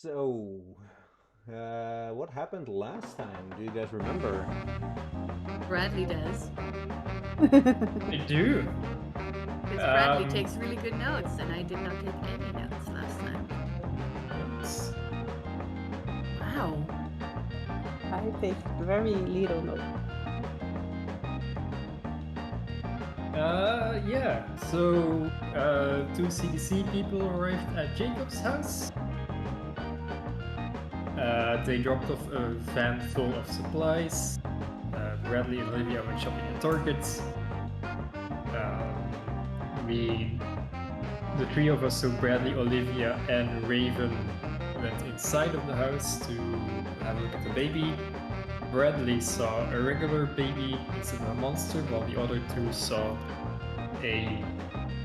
So, what happened last time? Do you guys remember? Bradley does. I do. Because Bradley takes really good notes, and I did not take any notes last time. Let's- Wow. I take very little note. Yeah. So, two CDC people arrived at Jacob's house. They dropped off a van full of supplies. Bradley and Olivia went shopping at Target. The three of us, so Bradley, Olivia, and Raven, went inside of the house to have a look at the baby. Bradley saw a regular baby instead of a monster, while the other two saw a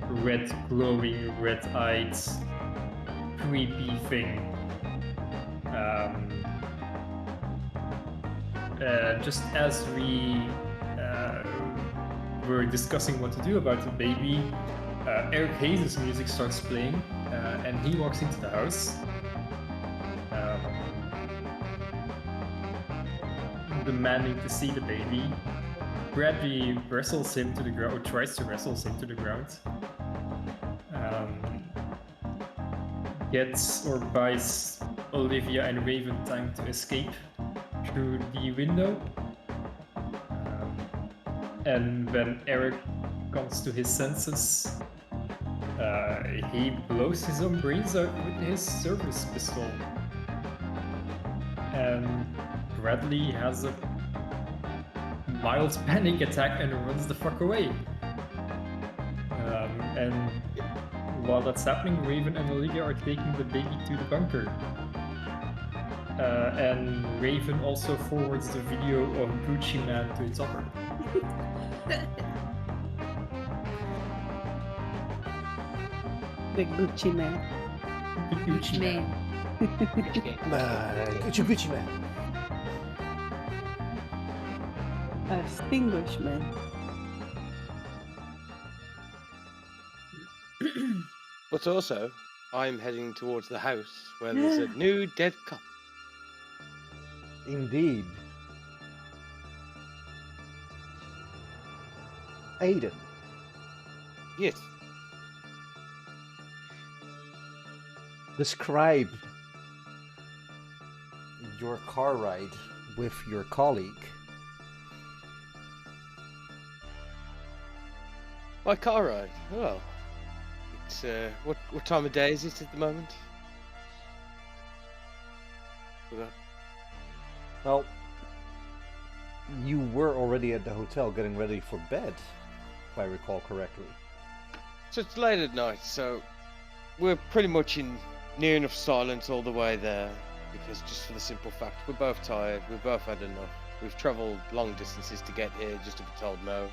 red, glowing, red-eyed, creepy thing. Just as we were discussing what to do about the baby, Eric Hayes' music starts playing, and he walks into the house. Demanding to see the baby. Bradley wrestles him to the ground, or tries to wrestle him to the ground. Gets or buys Olivia and Raven time to escape through the window. And when Eric comes to his senses, he blows his own brains out with his service pistol. And Bradley has a mild panic attack and runs the fuck away. And while that's happening, Raven and Olivia are taking the baby to the bunker. And Raven also forwards the video of Gucci Man to its owner. The Gucci man. The Gucci Man. Gucci man. A distinguished man. But also, I'm heading towards the house where there's a new dead cop. Indeed. Aiden, Yes. describe your car ride with your colleague. My car ride. Oh. It's what time of day is it at the moment? Forgot. Well, you were already at the hotel getting ready for bed, if I recall correctly. So it's late at night, so we're pretty much in near enough silence all the way there, because just for the simple fact we're both tired, we've both had enough. We've travelled long distances to get here just to be told no.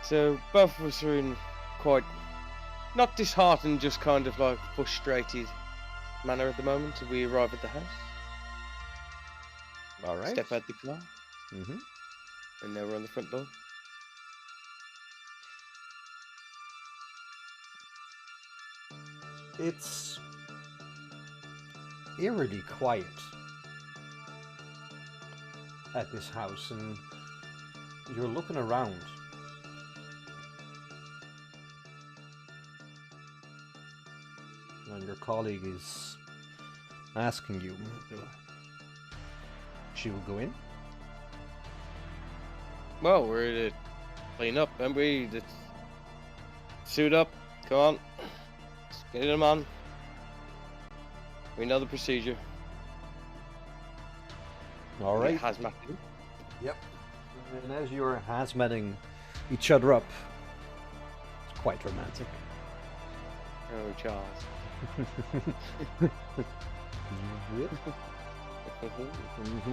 So both of us are in quite not disheartened, just kind of like frustrated manner at the moment. We arrive at the house, All right. step out the car, Mm-hmm. and now we're on the front door. It's eerily quiet at this house, and you're looking around. And your colleague is asking you, she will go in? Well, we're here to clean up, and we just suit up. Come on, let's get them on. We know the procedure. All right. Hazmat. Yep. And as you're hazmatting each other up, it's quite romantic. Oh, Charles.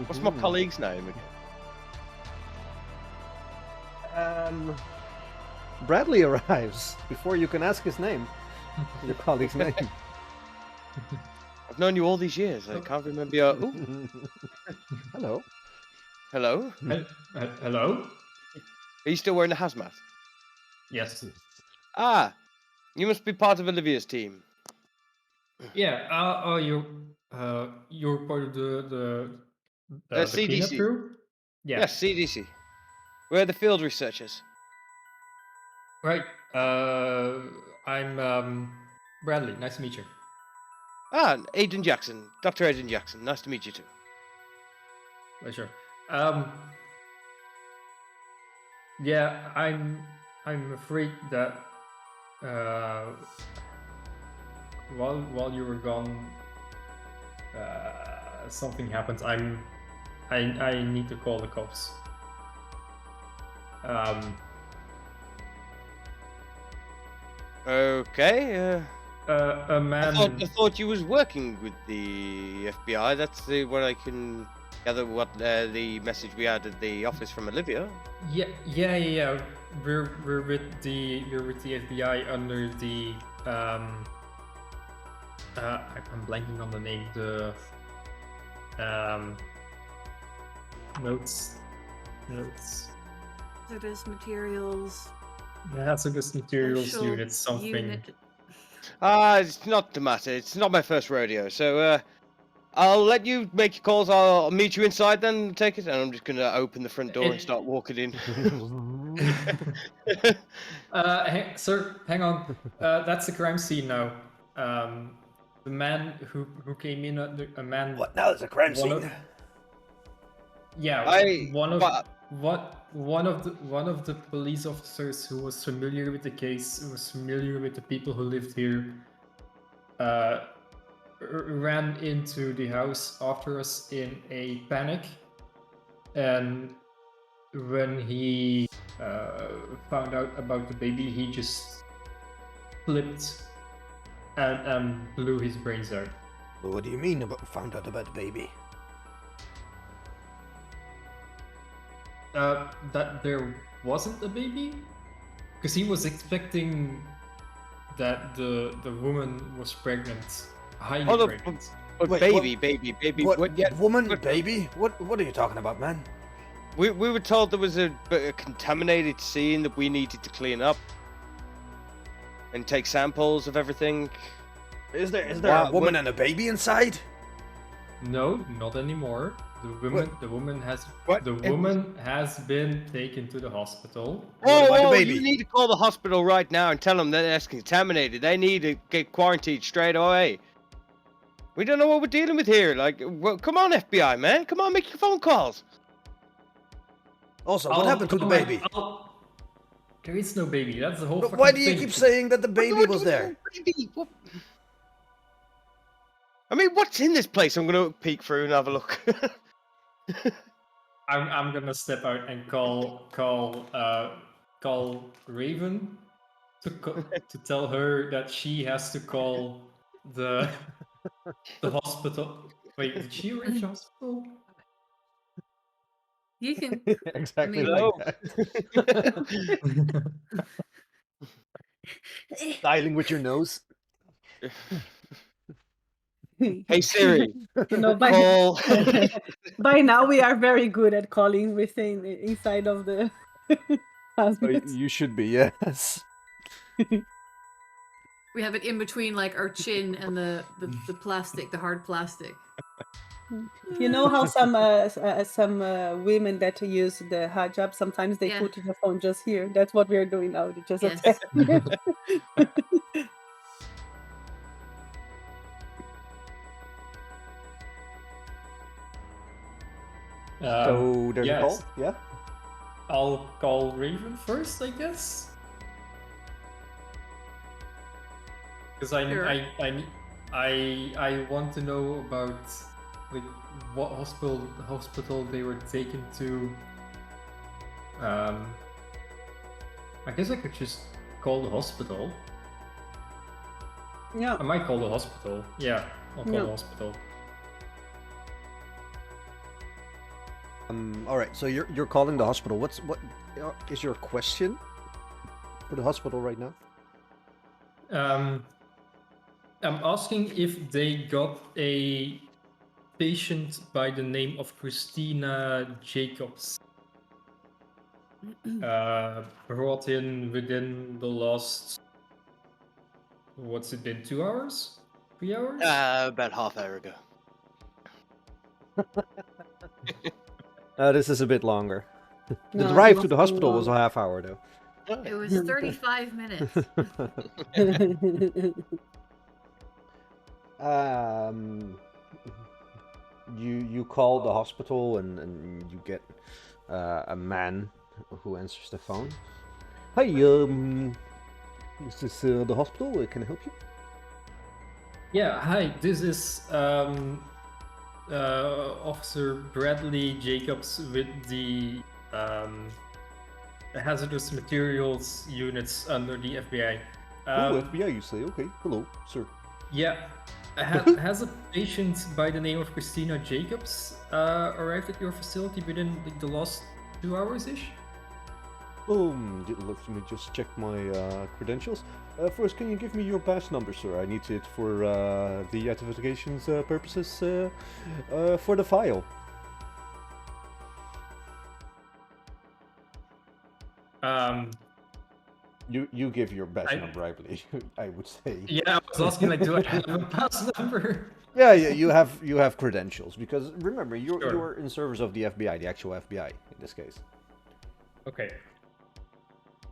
What's my colleague's name again? Bradley arrives before you can ask his name. Your colleague's name. I've known you all these years. I can't remember your. Ooh, Hello. hello. Hello? Are you still wearing the hazmat? Yes. Ah, you must be part of Olivia's team. Yeah. You're part of the cleanup CDC. crew. Yeah. Yes, CDC. We're the field researchers. Right. I'm Bradley. Nice to meet you. Ah, Agent Jackson. Dr. Agent Jackson. Nice to meet you too. Pleasure. Yeah, I'm afraid that while you were gone, something happens. I need to call the cops. Okay. A man. I thought you was working with the FBI. That's what I can gather. What the message we had at the office from Olivia. Yeah. We're with the FBI under the I'm blanking on the name. The notes. Hazardous materials. Hazardous materials Special unit. Something. unit. It's not the matter. It's not my first rodeo. So I'll let you make your calls. I'll meet you inside then. Take it, and I'm just gonna open the front door and start walking in. Sir, hang on. That's the crime scene now. The man who came in, a man. What now? It's a crime one of- scene. Yeah, But- one of the police officers who was familiar with the case, who was familiar with the people who lived here, ran into the house after us in a panic, and when he found out about the baby, he just flipped and blew his brains out. Well, what do you mean about found out about the baby? That there wasn't a baby, because he was expecting that the woman was pregnant, highly Hold up, pregnant. But Wait, baby. What? Yeah, Woman, what- baby? What are you talking about, man? we were told there was a contaminated scene that we needed to clean up and take samples of everything. Is there Wow, a woman and a baby inside? No, not anymore. The woman has been taken to the hospital. What about the baby? You need to call the hospital right now and tell them that it's contaminated. They need to get quarantined straight away. We don't know what we're dealing with here. Like, well, come on, FBI, man. Come on, make your phone calls. Also, what happened to the baby? There is no baby. That's the whole. But fucking why do you thing. keep saying that the baby What was do you there? mean, baby? What? I mean, what's in this place? I'm gonna peek through and have a look. I'm gonna step out and call Raven to tell her that she has to call the hospital. Wait, did she reach hospital? You can. Exactly mean- like No. that. Styling with your nose. Hey Siri, You know, call. by now we are very good at calling within inside of the house. Oh, you should be, yes. We have it in between like our chin and the plastic, the hard plastic. You know how some women that use the hijab, sometimes they Yeah. put the phone just here. That's what we're doing now. Just Yes. attach. So there's yes. a call? Yeah? I'll call Raven first, I guess. Because Sure. I want to know about like what hospital they were taken to. I guess I could just call the hospital. Yeah. I might call the hospital. Yeah, I'll call Yeah. the hospital. All right. So you're calling the hospital. What is your question for the hospital right now? I'm asking if they got a patient by the name of Christina Jacobs brought in within the last, what's it been, 2 hours? 3 hours? About half hour ago. This is a bit longer. The No, drive it to the was so hospital was a long. half hour, though. It was 35 minutes. You call the hospital and you get a man who answers the phone. Hi, is this the hospital? Can I help you? Yeah, hi, this is Officer Bradley Jacobs with the hazardous materials units under the FBI. Oh, FBI, you say? Okay, hello, sir. Yeah, has a patient by the name of Christina Jacobs arrived at your facility within like, the last 2 hours-ish? Let me just check my credentials. First, can you give me your badge number, sir? I need it for the identifications purposes for the file. You give your badge number, I believe. I would say. Yeah, I was asking like, do I have a pass number? Yeah, you have credentials because remember Sure. you're in service of the FBI, the actual FBI in this case. Okay.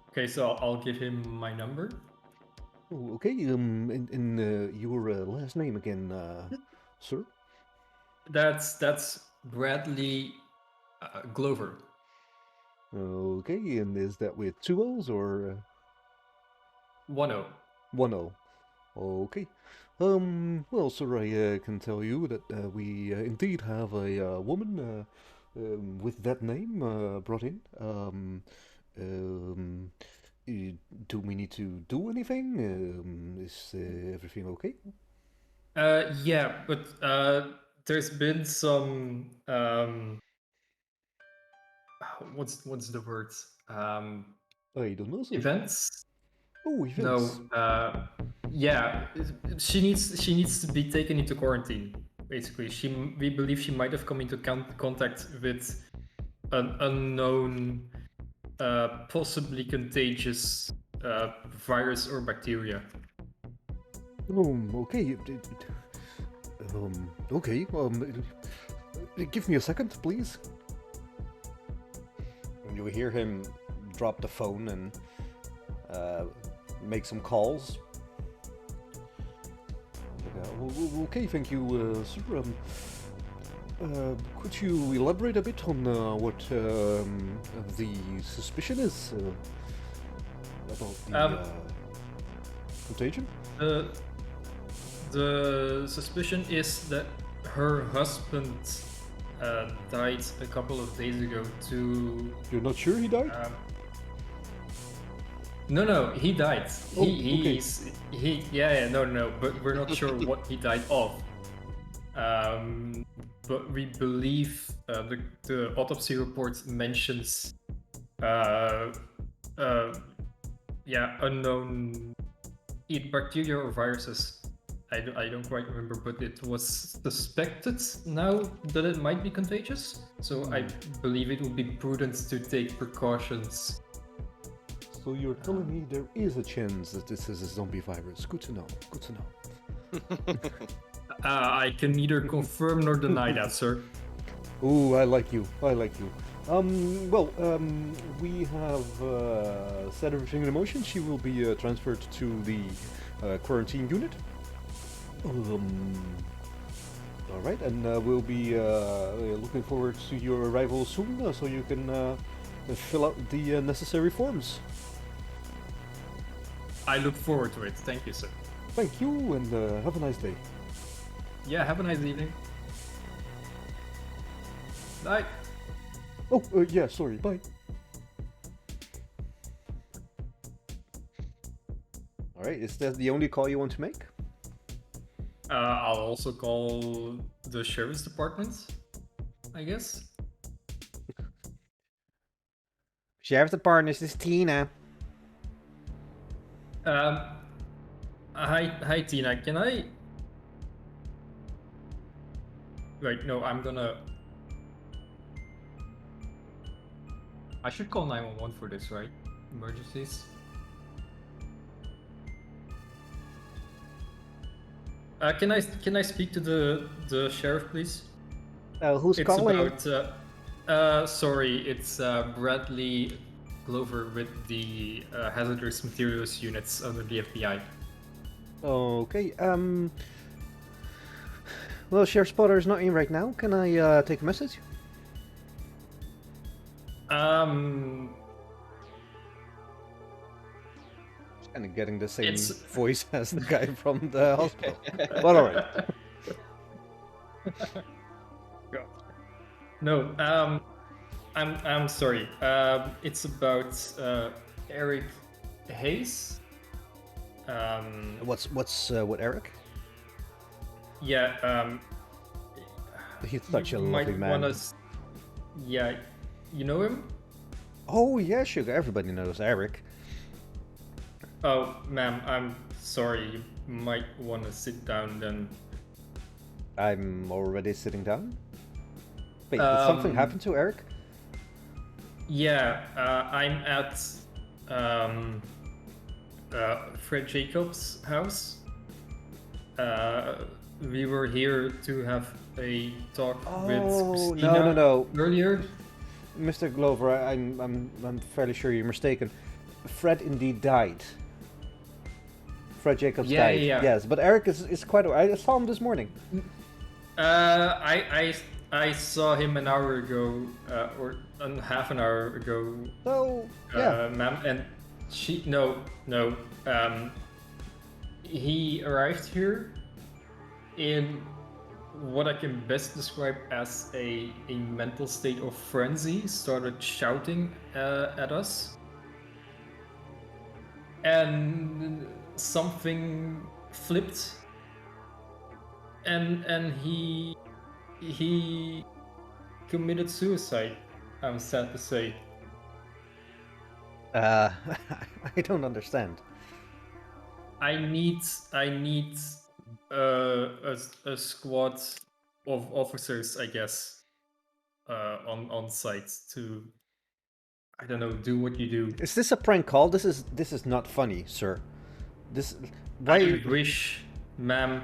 Okay, so I'll give him my number. Oh, okay. In your last name again, sir. That's Bradley Glover. Okay, and is that with 2 O's or 1-0. 1 O? Okay. Well, sir, I can tell you that we indeed have a woman with that name brought in. Do we need to do anything? Is everything okay? Yeah, but there's been some what's the word? I don't know, sir. Events? Oh, events. No. Yeah, she needs to be taken into quarantine. Basically, we believe she might have come into contact with an unknown, possibly contagious virus or bacteria. Okay. Okay. Give me a second, please. You hear him drop the phone and make some calls. Okay, thank you, sir. Could you elaborate a bit on what the suspicion is about the contagion? The suspicion is that her husband died a couple of days ago to... You're not sure he died? No, he died. Okay. No, but we're not sure what he died of. But we believe the autopsy report mentions unknown either bacteria or viruses. I don't quite remember, but it was suspected now that it might be contagious. So I believe it would be prudent to take precautions. So you're telling me there is a chance that this is a zombie virus. Good to know. Good to know. I can neither confirm nor deny that, sir. Ooh, I like you. I like you. We have set everything in motion. She will be transferred to the quarantine unit. All right, and we'll be looking forward to your arrival soon, so you can fill out the necessary forms. I look forward to it. Thank you, sir. Thank you, and have a nice day. Yeah, have a nice evening. Bye. Oh, yeah, sorry, bye. Alright, is that the only call you want to make? I'll also call the sheriff's department, I guess. Sheriff's Department, this is Tina. Hi Tina, can I... Wait, no, I'm gonna... I should call 911 for this, right? Emergencies. Can I speak to the sheriff, please? Who's It's calling? about. Sorry, it's Bradley Glover with the hazardous materials units under the FBI. Okay. Well, Sheriff Spotter is not in right now. Can I take a message? Kind of getting the same It's- voice as the guy from the hospital. But alright. God. No, I'm sorry. It's about Eric Hayes. What's with Eric? Yeah. He's such a you lovely might man. Yeah, you know him? Oh yeah, sugar. Everybody knows Eric. Oh, ma'am, I'm sorry. You might want to sit down then. I'm already sitting down. Wait, did something happen to Eric? Yeah, I'm at Fred Jacobs' house. We were here to have a talk with Christina no. earlier. Mr. Glover, I'm fairly sure you're mistaken. Fred indeed died. Fred Jacobs died. Yeah. Yes, but Eric is quite. I saw him this morning. I saw him an hour ago, or half an hour ago. So yeah. Ma'am, and he arrived here in what I can best describe as a mental state of frenzy, started shouting at us. And something flipped. And he committed suicide, I'm sad to say. I don't understand. I need a squad of officers, I guess, on site to, I don't know, do what you do. Is this a prank call? This is not funny, sir. Why? I wish, ma'am.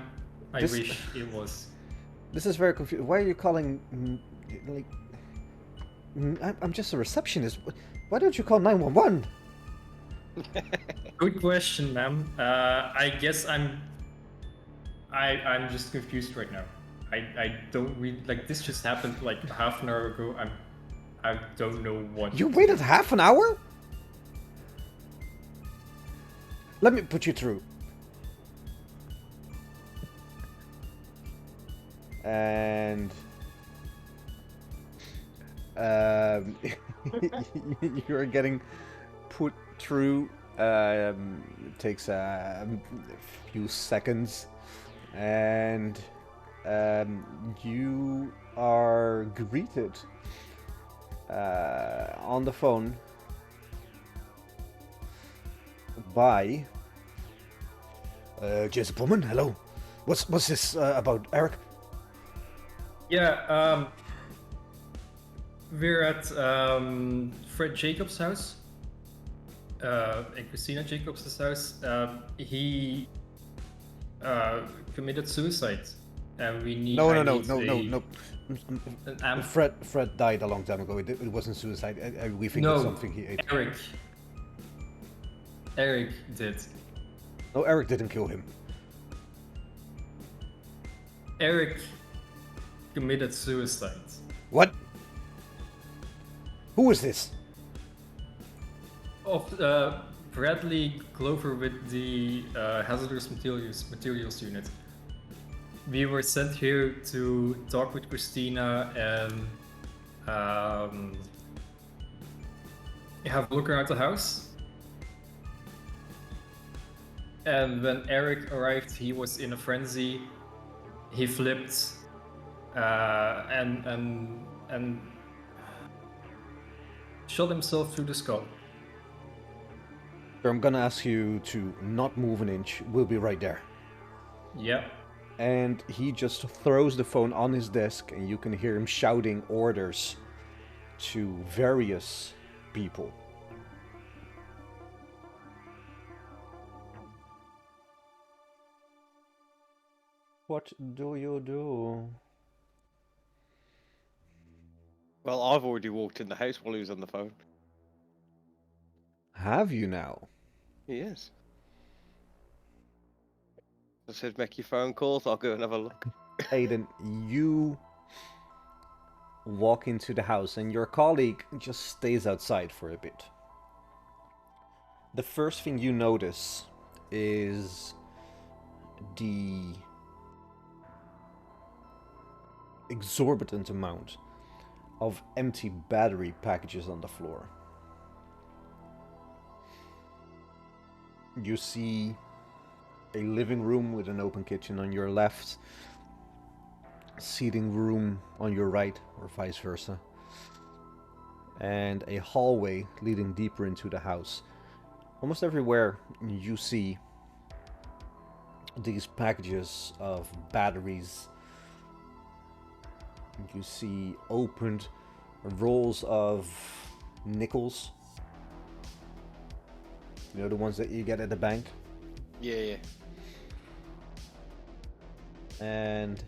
I This- wish it was. This is very confusing. Why are you calling? Like, I'm just a receptionist. Why don't you call 911? Good question, ma'am. I guess I'm just confused right now. I don't really like this. Just happened like half an hour ago. I don't know what. You waited half an hour? Let me put you through. And you're getting put through. It takes a few seconds, and you are greeted on the phone by Jason Pullman. Hello. What's this about, Eric? Yeah. We're at Fred Jacobs' house. And Christina Jacobs' house. He committed suicide, and we need. No. Fred died a long time ago. It wasn't suicide. We think it's something he ate. Eric did. No, Eric didn't kill him. Eric committed suicide. What? Who is this? Of Bradley Glover with the hazardous materials unit. We were sent here to talk with Christina and have a look around the house. And when Eric arrived, he was in a frenzy. He flipped and shot himself through the skull. I'm gonna ask you to not move an inch. We'll be right there. Yep. And he just throws the phone on his desk, and you can hear him shouting orders to various people. What do you do? Well, I've already walked in the house while he was on the phone. Have you now? He is. I said, make your phone calls. I'll go and have a look. Aiden, you walk into the house and your colleague just stays outside for a bit. The first thing you notice is the exorbitant amount of empty battery packages on the floor. You see a living room with an open kitchen on your left, seating room on your right, or vice versa, and a hallway leading deeper into the house. Almost everywhere you see these packages of batteries. You see opened rolls of nickels. You know, the ones that you get at the bank? Yeah. And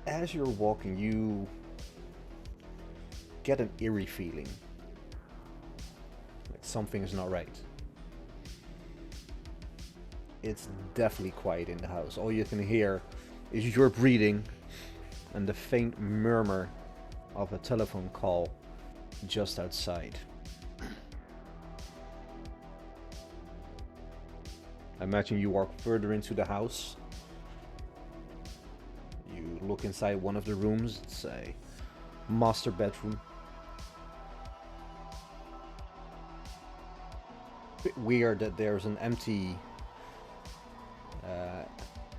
as you're walking, you get an eerie feeling. Like something is not right. It's definitely quiet in the house. All you can hear is your breathing and the faint murmur of a telephone call just outside. I imagine you walk further into the house. You look inside one of the rooms. It's a master bedroom. Bit weird that there's an empty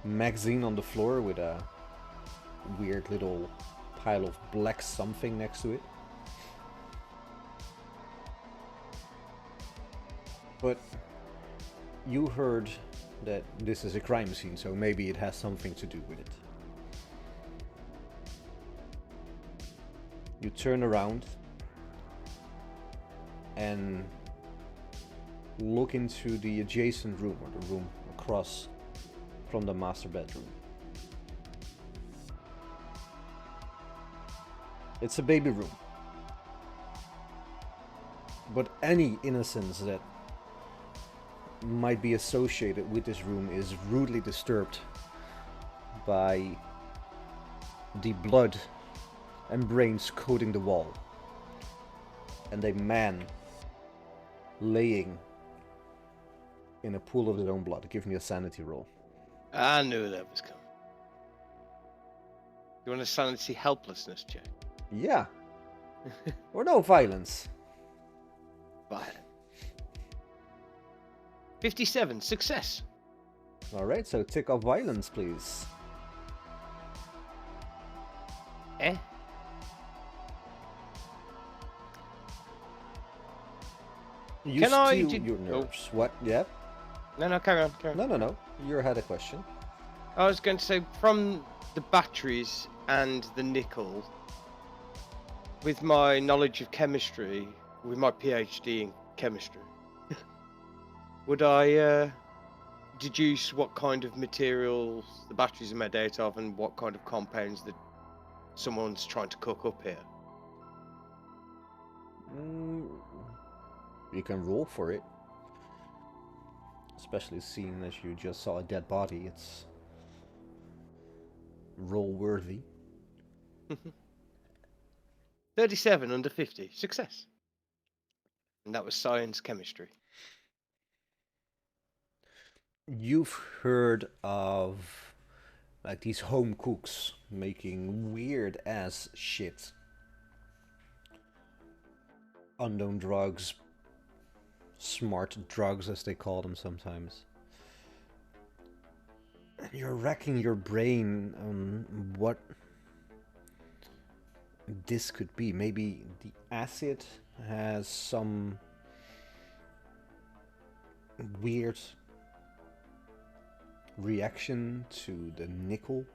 magazine on the floor with a weird little pile of black something next to it. But you heard that this is a crime scene, so maybe it has something to do with it. You turn around and look into the adjacent room, or the room across from the master bedroom. It's a baby room. But any innocence that might be associated with this room is rudely disturbed by the blood and brains coating the wall, and a man laying in a pool of his own blood. Give me a sanity roll. I knew that was coming. You want a sanity helplessness check? Yeah. Or no violence. Violent. 57, success. Alright, so tick off violence, please. Eh? You Can I steal did- your oh. nerves. What? Yeah? No, carry on. No. You had a question. I was going to say, from the batteries and the nickel, with my knowledge of chemistry, with my PhD in chemistry, would I deduce what kind of materials the batteries are made out of and what kind of compounds that someone's trying to cook up here? You can roll for it. Especially seeing as you just saw a dead body, it's roll worthy. 37 under 50, success. And that was science chemistry. You've heard of like these home cooks making weird ass shit. Unknown drugs, smart drugs as they call them sometimes. And you're racking your brain on what this could be. Maybe the acid has some weird reaction to the nickel,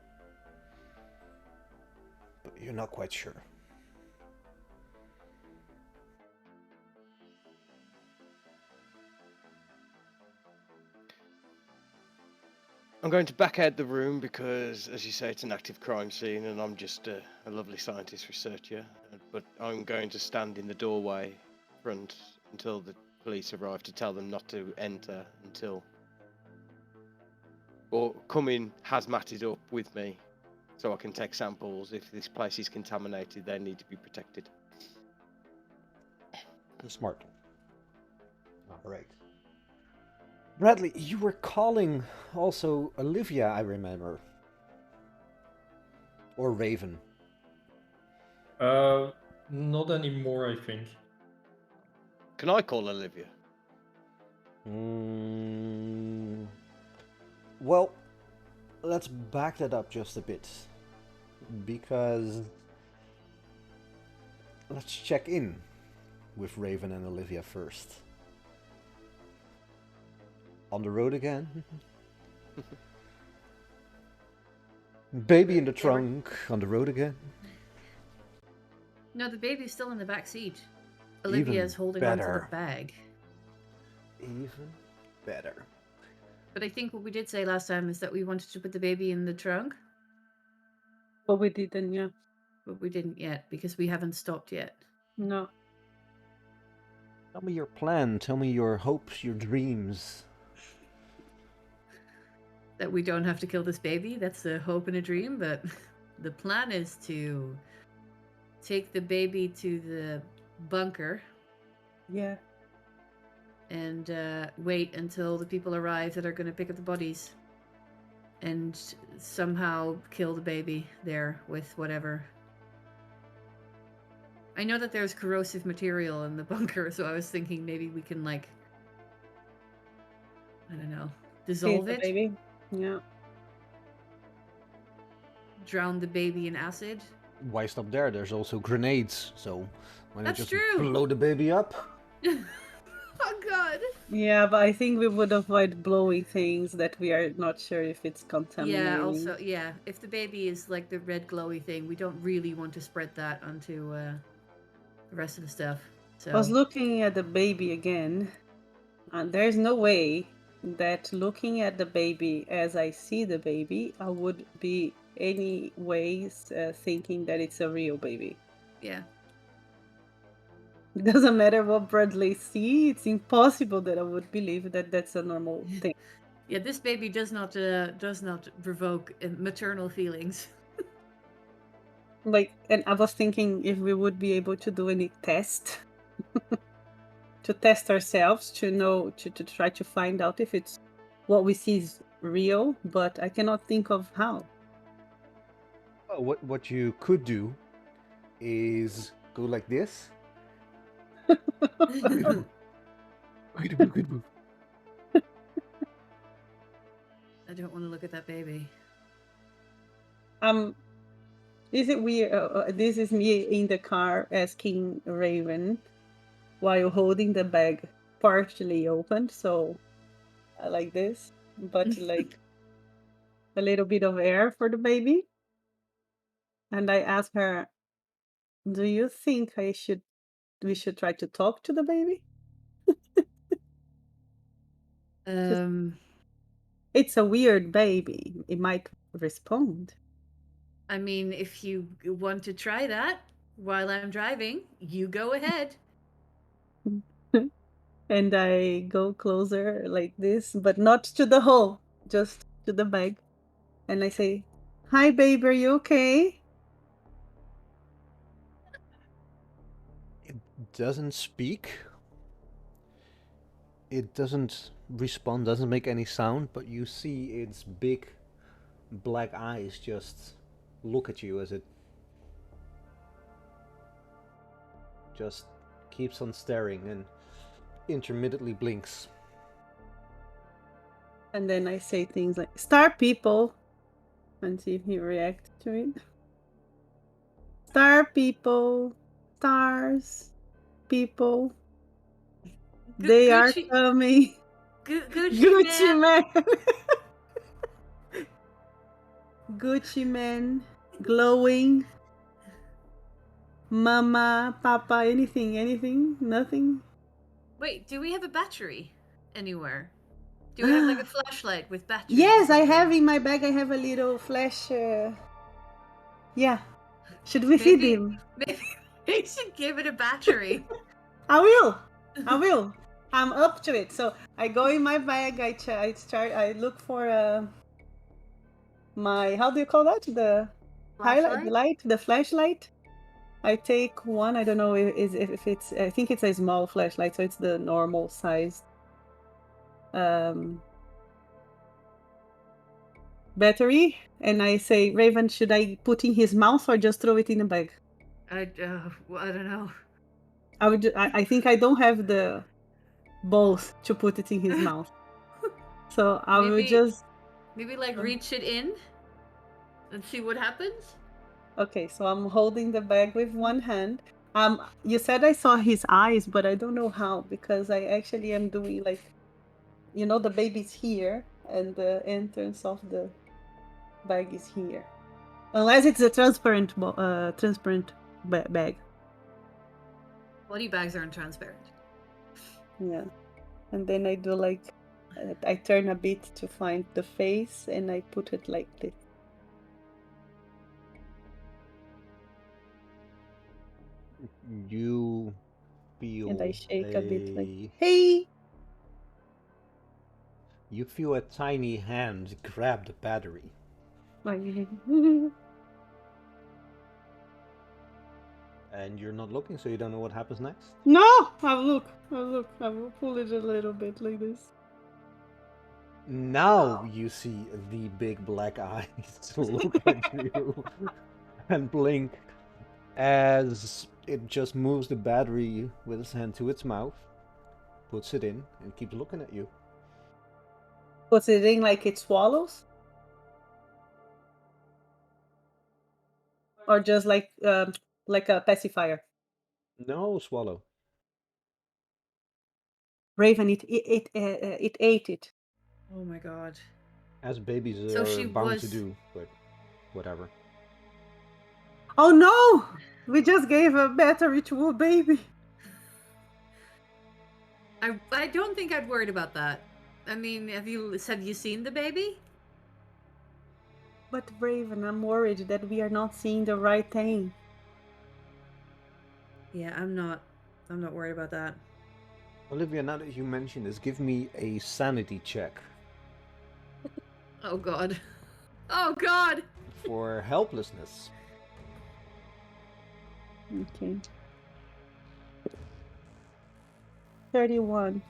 but you're not quite sure. I'm going to back out the room because, as you say, it's an active crime scene, and I'm just a lovely scientist researcher. But I'm going to stand in the doorway front until the police arrive to tell them not to enter until, or come in hazmated up with me, so I can take samples. If this place is contaminated, they need to be protected. Smart. All right. Bradley, you were calling also Olivia, I remember. Or Raven. Not anymore, I think. Can I call Olivia? Well, let's back that up just a bit. Because let's check in with Raven and Olivia first. On the road again? Baby in the trunk, on the road again? No, the baby's still in the back seat. Olivia's holding on to the bag. Even better. But I think what we did say last time is that we wanted to put the baby in the trunk. But we didn't, yeah. But we didn't yet, because we haven't stopped yet. No. Tell me your plan, tell me your hopes, your dreams. That we don't have to kill this baby, that's a hope and a dream, but the plan is to take the baby to the bunker. Yeah. And wait until the people arrive that are going to pick up the bodies. And somehow kill the baby there with whatever. I know that there's corrosive material in the bunker, so I was thinking maybe we can, like, I don't know, dissolve it. Baby. Yeah. Drown the baby in acid. Why stop there? There's also grenades, so why not That's just true. blow the baby up? Oh god. Yeah, but I think we would avoid blowing things that we are not sure if it's contaminating. Yeah, also, yeah, if the baby is like the red glowy thing, we don't really want to spread that onto the rest of the stuff. So I was looking at the baby again, and there's no way that looking at the baby as I see the baby, I would be any ways thinking that it's a real baby. yeah. It doesn't matter what Bradley see, it's impossible that I would believe that that's a normal thing. Yeah, this baby does not provoke maternal feelings. Like, and I was thinking if we would be able to do any test to test ourselves to know to try to find out if it's what we see is real, but I cannot think of how. Oh, what you could do is go like this. Good move. Good move. I don't want to look at that baby. Is it weird? This is me in the car asking Raven while holding the bag partially open, so I like this, but like a little bit of air for the baby. And I ask her, "Do you think we should try to talk to the baby?" It's a weird baby. It might respond. I mean, if you want to try that while I'm driving, you go ahead. And I go closer like this, but not to the hole, just to the bag. And I say, "Hi, babe, are you okay?" It doesn't speak. It doesn't respond, doesn't make any sound, but you see its big black eyes just look at you as it just keeps on staring and intermittently blinks. And then I say things like, "Star people," and see if he reacts to it. "Star people, stars, people, they are coming." Gucci man. Gucci man, glowing. Mama, papa, anything, nothing. Wait, do we have a battery anywhere? Do you have like a flashlight with batteries? Yes, or I something? have in my bag. I have a little flash. Yeah. Should we feed Maybe- him? Maybe we should give it a battery. I will. I will. I'm up to it. So I go in my bag. I look for my, how do you call that? The highlight, the flashlight. I take one. I don't know if it's. I think it's a small flashlight, so it's the normal size. Battery, and I say, Raven, should I put in his mouth or just throw it in the bag? I don't know. I think I don't have the balls to put it in his mouth, so I will just. Maybe like reach it in and see what happens. Okay, so I'm holding the bag with one hand. You said I saw his eyes, but I don't know how, because I actually am doing like, the baby's here and the entrance of the bag is here, unless it's a transparent bag. Body bags aren't transparent. Yeah, and then I do like, I turn a bit to find the face, and I put it like this. You feel And I shake a bit like, hey! You feel a tiny hand grab the battery. And you're not looking, so you don't know what happens next? No! I'll look. I will pull it a little bit like this. Now you see the big black eyes look at you and blink as it just moves the battery with its hand to its mouth, puts it in, and keeps looking at you. Puts it in like it swallows? Or just like a pacifier? No, swallow. Raven, it ate it. Oh my god. As babies So are she bound to was- do, but whatever. Oh no! We just gave a battery to a baby. I don't think I'd worried about that. I mean, have you seen the baby? But Raven, I'm worried that we are not seeing the right thing. Yeah, I'm not worried about that. Olivia, now that you mention this, give me a sanity check Oh god. Oh god. for helplessness. Okay. 31.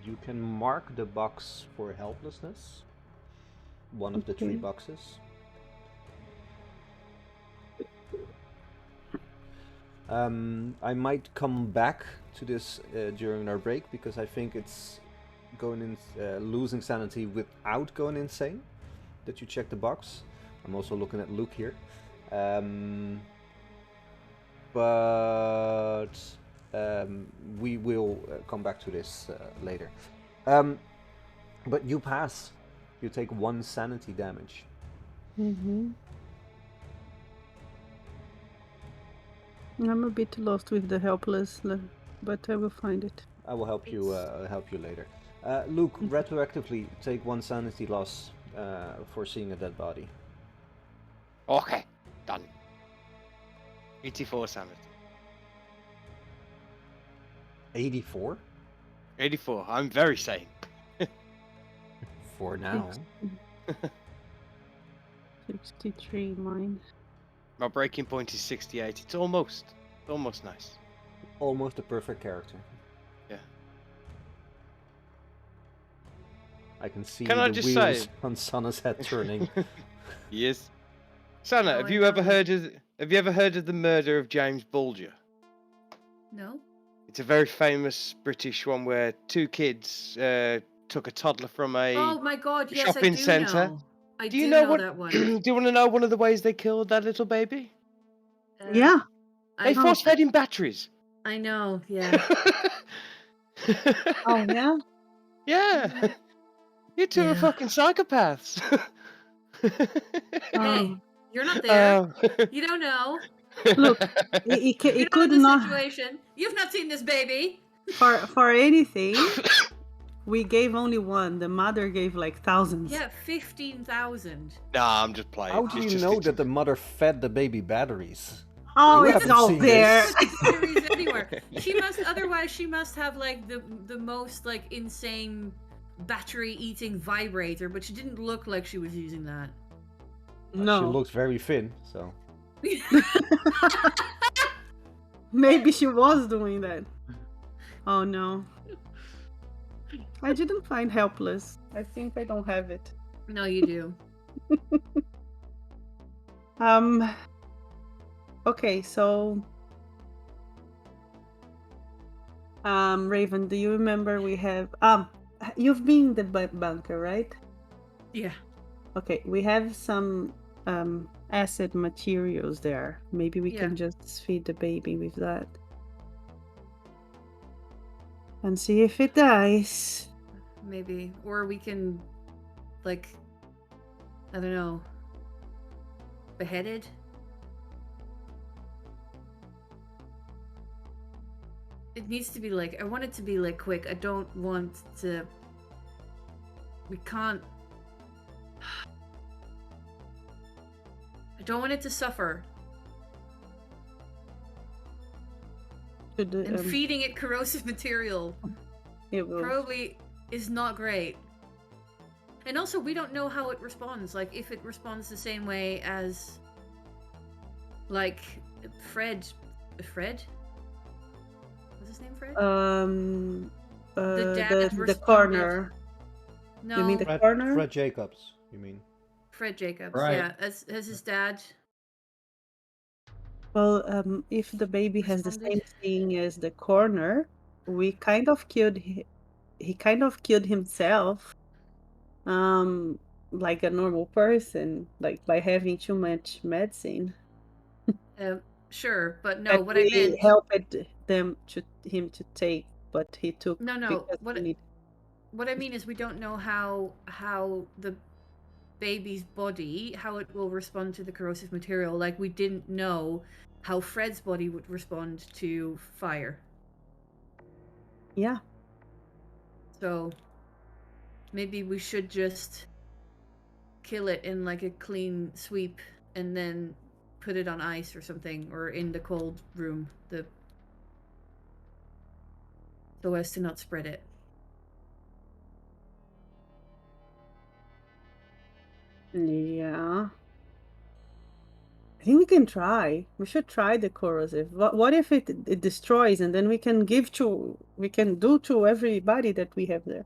You can mark the box for helplessness. One of the 3 Okay. boxes. I might come back to this during our break, because I think it's losing sanity without going insane that you check the box. I'm also looking at Luke here. But we will come back to this later. But you pass. You take 1 sanity damage. Mm-hmm. I'm a bit lost with the helpless, but I will find it. I will help you later. Luke, retroactively take 1 sanity loss for seeing a dead body. Okay, done. 84 sanity. 84? 84. I'm very sane. For now. 63 mine. My breaking point is 68. It's almost nice. Almost a perfect character. Yeah. I can see Can I the just wheels say- on Sana's head turning. Yes. Sana, Oh, have I you ever know. heard of the murder of James Bulger? No? It's a very famous British one where 2 kids took a toddler from a Oh my god, yes, shopping I do centre. know. I Do you do know know what? that one. Do you want to know one of the ways they killed that little baby? Yeah. They force fed him batteries. I know, yeah. Oh, yeah? Yeah. You 2 are Yeah. fucking psychopaths. Hey, you're not there. Oh. You don't know. Look, You it don't could know the not. situation. You've not seen this baby. For anything, we gave only one. The mother gave like thousands. Yeah, 15,000. Nah, I'm just playing. How do It's you just- know it's that just- the mother fed the baby batteries? Oh, You it's haven't all seen there. this. Batteries anywhere. She must. Otherwise, she must have like the most like insane battery eating vibrator. But she didn't look like she was using that. She No. looks very thin, so. Maybe she was doing that. Oh no. I didn't find helpless. I think I don't have it. No, you do. Okay, so Raven, do you remember we have you've been in the bunker, right? Yeah. Okay, we have some acid materials there. Maybe we can just feed the baby with that. And see if it dies. Maybe, or we can, like, I don't know, beheaded. It needs to be like, I want it to be like quick. I don't want to. We can't. I don't want it to suffer. And feeding it corrosive material it will. probably is not great. And also, we don't know how it responds. Like, if it responds the same way as, like, Fred? What's his name, Fred? The corner. No. You mean the corner? Fred Jacobs, you mean? Fred Jacobs, Right. yeah. As his dad. Well, if the baby has the same thing as the corner, we kind of killed he kind of killed himself, like a normal person, like by having too much medicine. Sure, but no, That what I meant. helped him to take, but he took. No. because What I mean is, we don't know how the baby's body, how it will respond to the corrosive material. Like, we didn't know how Fred's body would respond to fire. Yeah. So maybe we should just kill it in like a clean sweep and then put it on ice or something, or in the cold room, so as to not spread it. Yeah. I think we can try. We should try the corrosive. What if it destroys, and then we can do to everybody that we have there.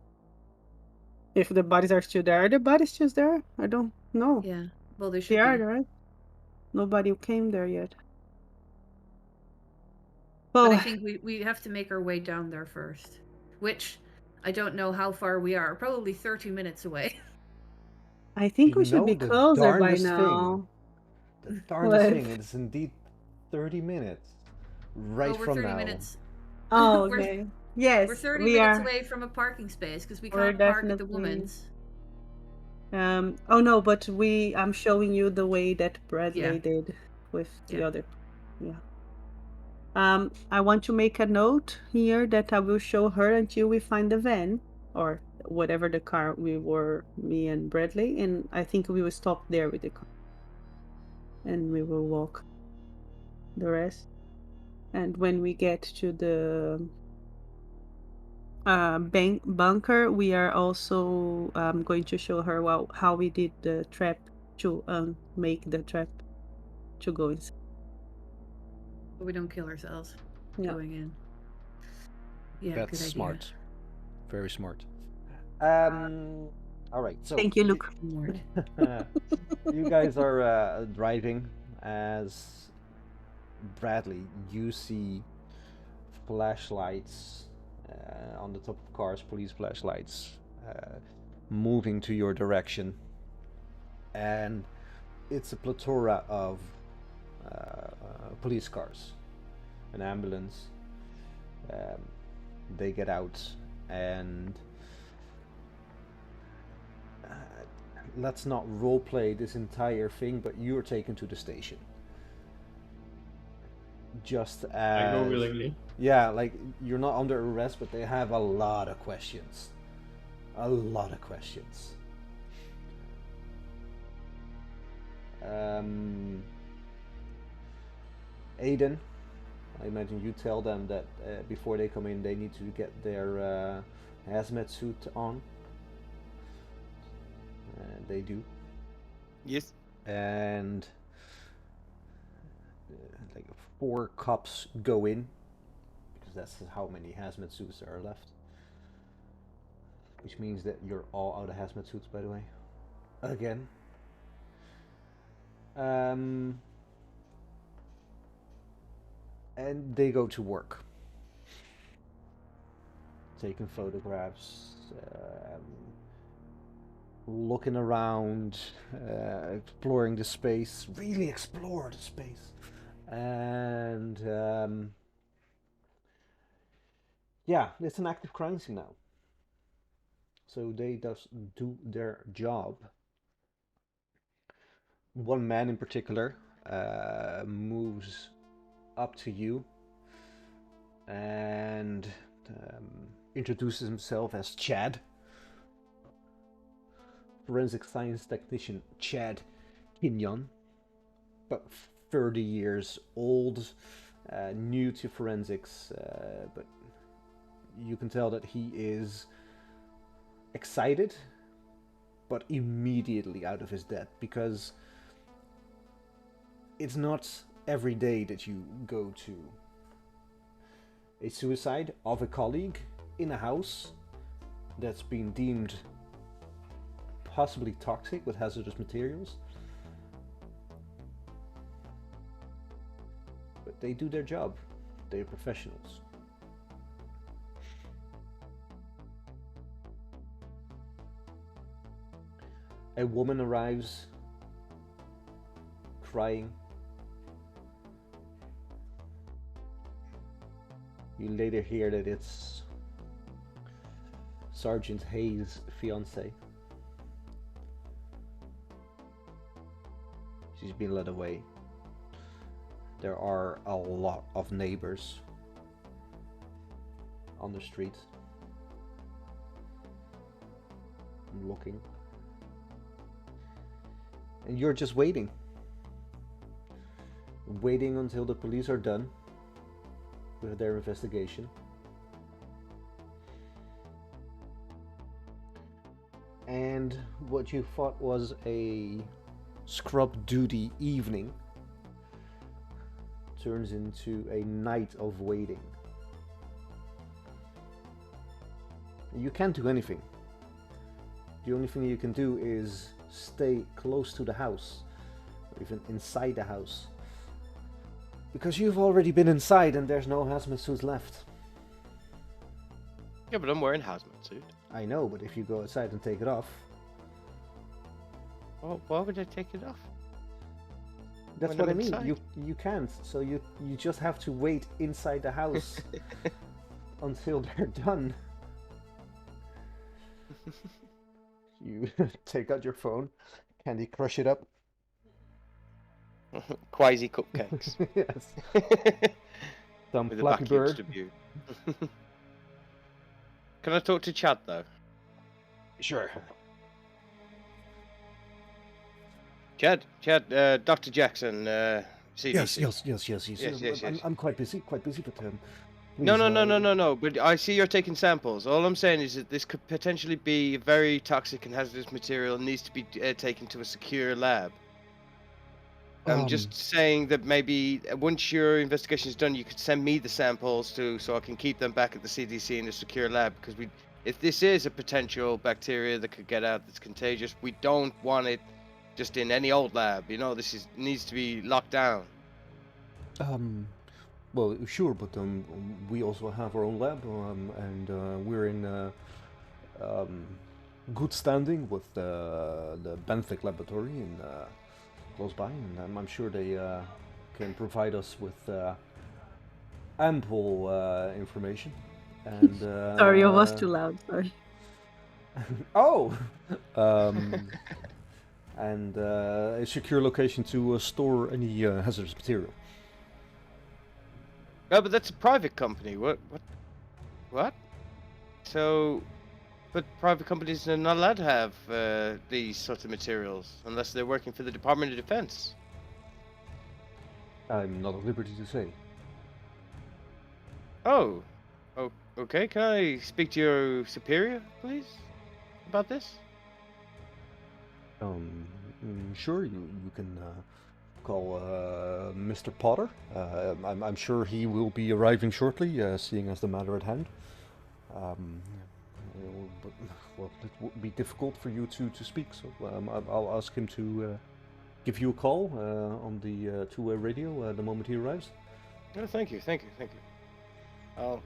If the bodies are still there, are the bodies still there? I don't know. Yeah, well, they should They are, be. right? Nobody came there yet. But Well, I think we have to make our way down there first, which I don't know how far we are. Probably 30 minutes away. I think You we should know be the closer by darndest now. The darndest What? thing, it's indeed 30 minutes. Right Well, we're from 30 now. minute Oh, We're- okay. Yes, We're 30 we minutes are. away from a parking space because we We're can't park at the definitely- woman's. Oh no, but I'm showing you the way that Bradley did with the Yeah. other. Yeah. I want to make a note here that I will show her until we find the van or whatever the car me and Bradley, and I think we will stop there with the car. And we will walk the rest. And when we get to the bunker, we are also going to show her how we did the trap to make the trap to go inside. But we don't kill ourselves going in. Yeah, That's good idea. smart. Very smart. All right. So Thank you, Luke. you guys are driving as Bradley. You see flashlights on the top of cars, police flashlights, moving to your direction, and it's a plethora of police cars, an ambulance. They get out, and let's not roleplay this entire thing, but you're taken to the station. just I go as willingly. yeah, like you're not under arrest, but they have a lot of questions. A lot of questions. Aiden, I imagine you tell them that before they come in, they need to get their hazmat suit on. They do. Yes. And like 4 cops go in, because that's how many hazmat suits there are left. Which means that you're all out of hazmat suits, by the way. Again. And they go to work. Taking photographs, looking around, exploring the space, really explore the space. And yeah, it's an active crime scene now. So they just do their job. One man in particular moves up to you and introduces himself as Chad. Forensic science technician Chad Kinyon. About 30 years old, new to forensics, but you can tell that he is excited, but immediately out of his depth, because it's not every day that you go to a suicide of a colleague in a house that's been deemed possibly toxic with hazardous materials. But they do their job. They're professionals. A woman arrives, crying. You later hear that it's Sergeant Hayes' fiancée. She's been led away. There are a lot of neighbors on the street looking. And you're just waiting. Waiting until the police are done with their investigation. And what you thought was a scrub duty evening turns into a night of waiting. You can't do anything. The only thing you can do is stay close to the house, or even inside the house, because you've already been inside and there's no hazmat suits left. Yeah, but I'm wearing hazmat suit. I know, but if you go outside and take it off... Well, why would I take it off? That's When what I I'm mean. inside. You can't. So you just have to wait inside the house until they're done. You take out your phone, Candy Crush it up. Quasi cupcakes. Yes. Some With a Flappy vacuum Bird. distribute. Can I talk to Chad though? Sure. Chad, Dr. Jackson, CDC. Yes. I'm quite busy, but No. But I see you're taking samples. All I'm saying is that this could potentially be very toxic and hazardous material and needs to be taken to a secure lab. I'm just saying that maybe once your investigation is done, you could send me the samples so I can keep them back at the CDC in a secure lab, because if this is a potential bacteria that could get out that's contagious, we don't want it just in any old lab. You know, this needs to be locked down. Well, sure, but we also have our own lab, and we're in good standing with the Benthic laboratory in close by, and I'm sure they can provide us with ample information. And Sorry, I was too loud. Sorry. Oh, and a secure location to store any hazardous material. Oh, but that's a private company. What? So, but private companies are not allowed to have these sorts of materials unless they're working for the Department of Defense. I'm not at liberty to say. Oh, okay. Can I speak to your superior, please, about this? Sure, you can call Mr. Potter. I'm sure he will be arriving shortly, seeing as the matter at hand. But well, it would be difficult for you to speak, so I'll ask him to give you a call on the two-way radio the moment he arrives. Oh, thank you. I'll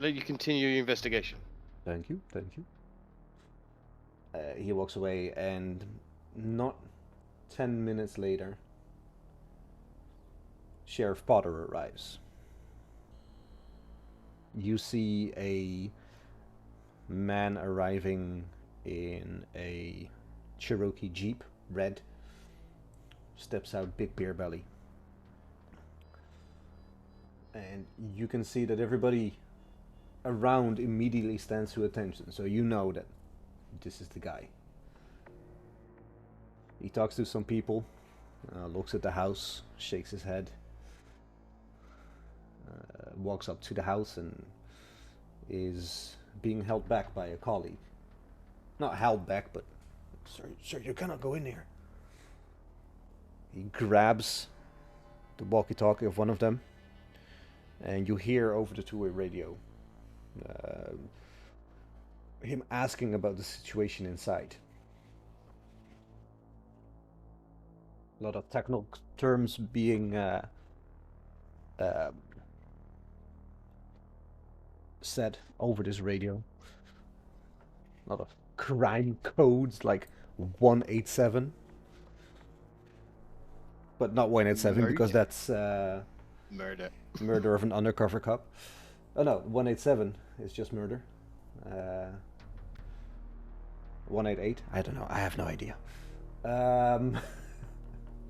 let you continue your investigation. Thank you. He walks away, and not 10 minutes later, Sheriff Potter arrives. You see a man arriving in a Cherokee Jeep, red, steps out, big beer belly. And you can see that everybody around immediately stands to attention, so you know that this is the guy. He talks to some people, looks at the house, shakes his head, walks up to the house and is being held back by a colleague. Not held back, but, sir, you cannot go in here. He grabs the walkie-talkie of one of them, and you hear over the two-way radio him asking about the situation inside. A lot of technical terms being said over this radio. A lot of crime codes like 187. But not 187 because that's murder of an undercover cop. Oh no, 187 is just murder. 188? I don't know. I have no idea.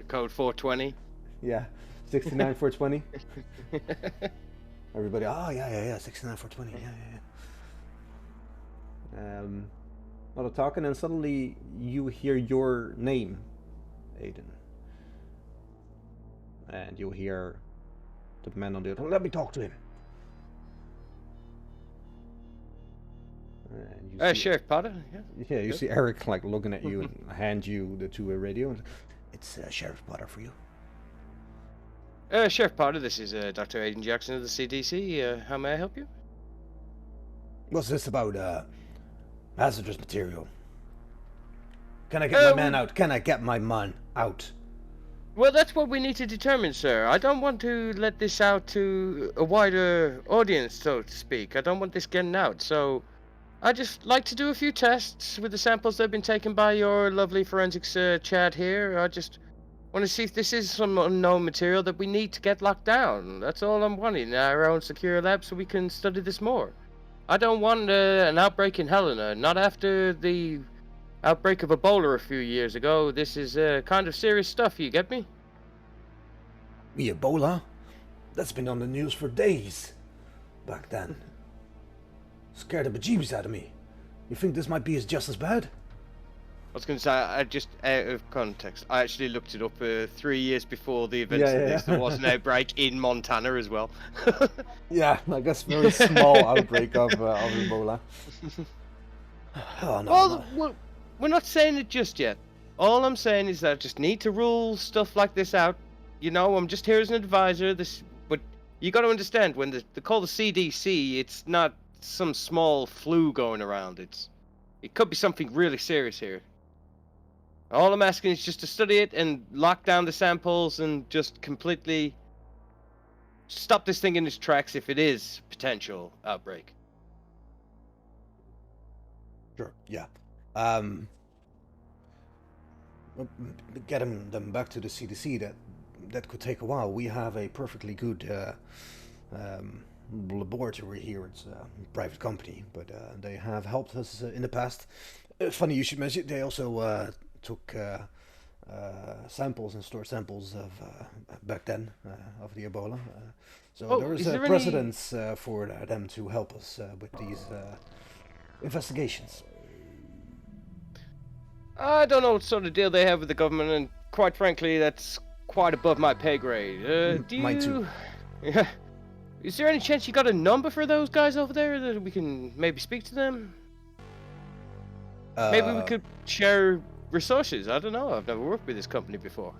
Code 420. Yeah, 69 420. Everybody, oh yeah, 69 420. Yeah. A lot of talking, and suddenly you hear your name, Aiden. And you hear the man on the other. Let me talk to him. And you see, Sheriff Potter. Yeah, you see Eric like looking at you and hand you the two-way radio. And it's Sheriff Potter for you. Sheriff Potter, this is Dr. Aiden Jackson of the CDC. How may I help you? What's this about hazardous material? Can I get my man out? Can I get my man out? Well, that's what we need to determine, sir. I don't want to let this out to a wider audience, so to speak. I don't want this getting out, so I just like to do a few tests with the samples that have been taken by your lovely forensics Chad here. I just want to see if this is some unknown material that we need to get locked down. That's all I'm wanting, our own secure lab, so we can study this more. I don't want an outbreak in Helena, not after the outbreak of Ebola a few years ago. This is kind of serious stuff, you get me? The Ebola? That's been on the news for days. Back then. Scared the bejeebies out of me. You think this might be just as bad? I was going to say, I just out of context, I actually looked it up 3 years before the events of this. There was an outbreak in Montana as well. Yeah, I guess very small outbreak of Ebola. Oh, no, well, we're not saying it just yet. All I'm saying is that I just need to rule stuff like this out. You know, I'm just here as an advisor. But you got to understand, when they call the CDC, it's not some small flu going around. It could be something really serious here. All I'm asking is just to study it and lock down the samples and just completely stop this thing in its tracks if it is potential outbreak. Sure, yeah. Get them back to the CDC. That could take a while. We have a perfectly good laboratory here. It's a private company, but they have helped us in the past. Funny you should mention. They also took samples and store samples of back then of the Ebola. So Oh, there is is a there any- precedence for them to help us with these investigations. I don't know what sort of deal they have with the government, and quite frankly, that's quite above my pay grade. Do you? Mine too. Yeah. Is there any chance you got a number for those guys over there that we can maybe speak to them? Maybe we could share resources. I don't know. I've never worked with this company before.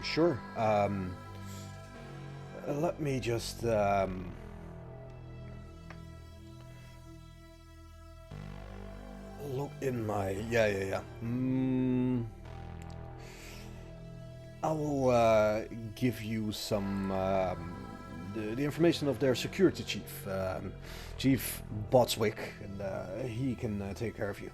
Sure. Let me just look in my yeah. I will give you some the information of their security chief, Chief Botswick, and he can take care of you.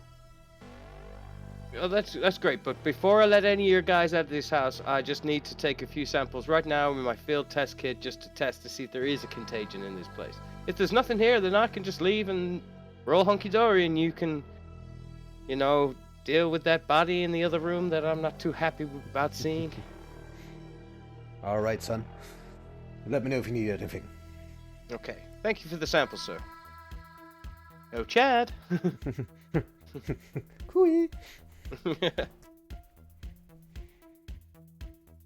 Oh, that's great. But before I let any of your guys out of this house, I just need to take a few samples right now with my field test kit just to test to see if there is a contagion in this place. If there's nothing here, then I can just leave and roll hunky-dory, and you can, you know, deal with that body in the other room that I'm not too happy about seeing. All right, son. Let me know if you need anything. Okay. Thank you for the sample, sir. Oh, Chad. Cooey. They're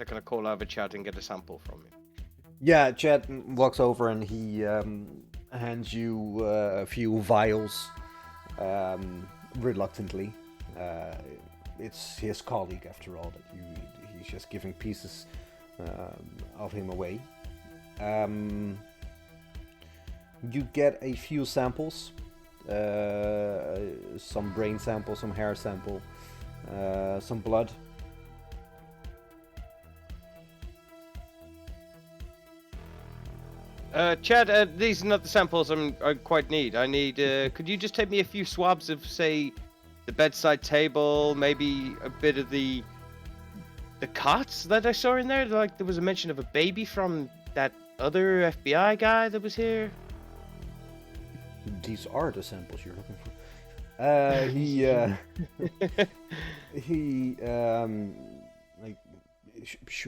gonna call over Chad and get a sample from you. Yeah, Chad walks over and he hands you a few vials, reluctantly. It's his colleague, after all, that he's just giving pieces of him away. You get a few samples, some brain sample, some hair sample, some blood. Chad, these are not the samples I quite need. I need, could you just take me a few swabs of, say, the bedside table, maybe a bit of the cots that I saw in there? Like, there was a mention of a baby from that other FBI guy that was here. These are the samples you're looking for.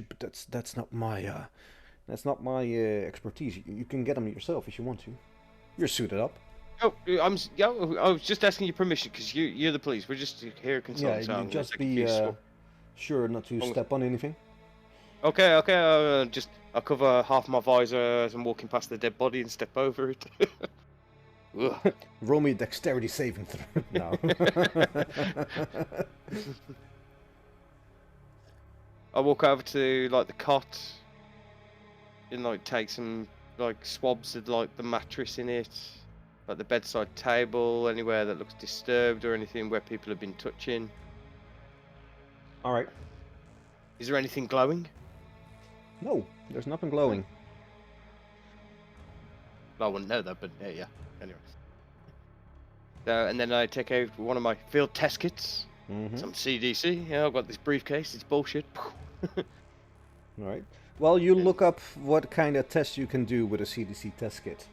But that's not my expertise. You can get them yourself if you want to. You're suited up. Oh, I was just asking your permission because you're the police. We're just here consulting. So Yeah, I'm you gonna just take a be few sure not to step on anything. Okay. I'll cover half my visor as I'm walking past the dead body and step over it. Ugh. Roll me a dexterity saving throw. No. I walk over to like the cot and like take some like swabs of like the mattress in it, like the bedside table, anywhere that looks disturbed or anything where people have been touching. All right. Is there anything glowing? No, there's nothing glowing. I wouldn't know that, but yeah. Anyway. And then I take out one of my field test kits, some CDC. Yeah, I've got this briefcase. It's bullshit. All right. Well, you look up what kind of test you can do with a CDC test kit.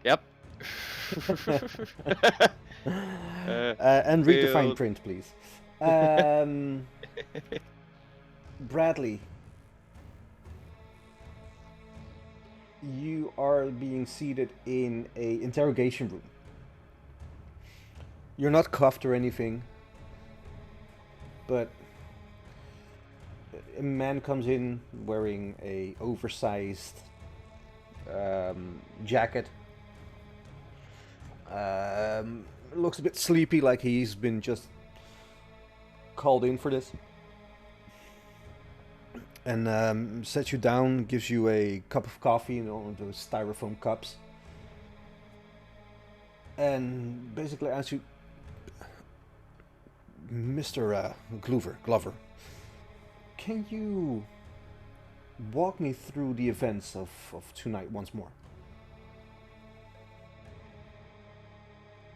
Yep. And read the fine field- print, please. Bradley, you are being seated in a interrogation room. You're not cuffed or anything, but a man comes in wearing a oversized jacket. Looks a bit sleepy, like he's been just called in for this. And sets you down, gives you a cup of coffee, you know, those styrofoam cups. And basically asks you, Mr. Glover, can you walk me through the events of tonight once more?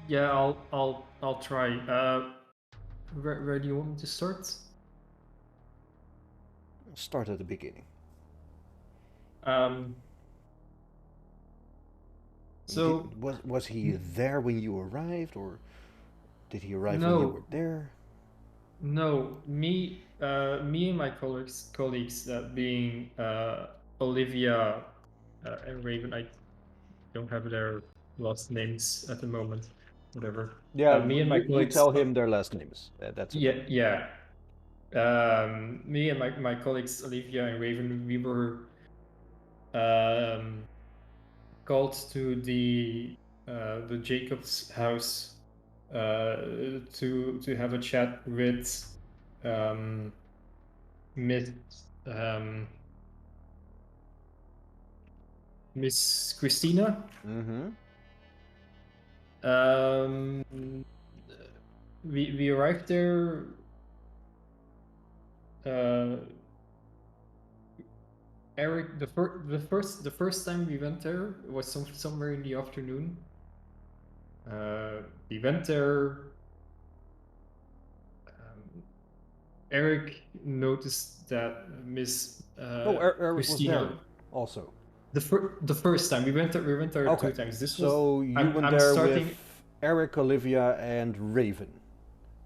Yeah, I'll try. Where do you want me to start? Start at the beginning. So Was he there when you arrived, or Did he arrive when you were there? No, me and my colleagues, being Olivia and Raven. I don't have their last names at the moment. Whatever. Yeah, Me and my you colleagues. tell him their last names. That's okay. Yeah. Me and my colleagues Olivia and Raven, we were called to the Jacobs house to have a chat with Miss Miss Christina. Mm-hmm. We arrived there. Eric, the first time we went there was somewhere in the afternoon. We went there. Eric noticed that Miss Eric Christina was there also. the first time we went there. We went there Okay. 2 times. So you went I'm there starting... with Eric, Olivia, and Raven.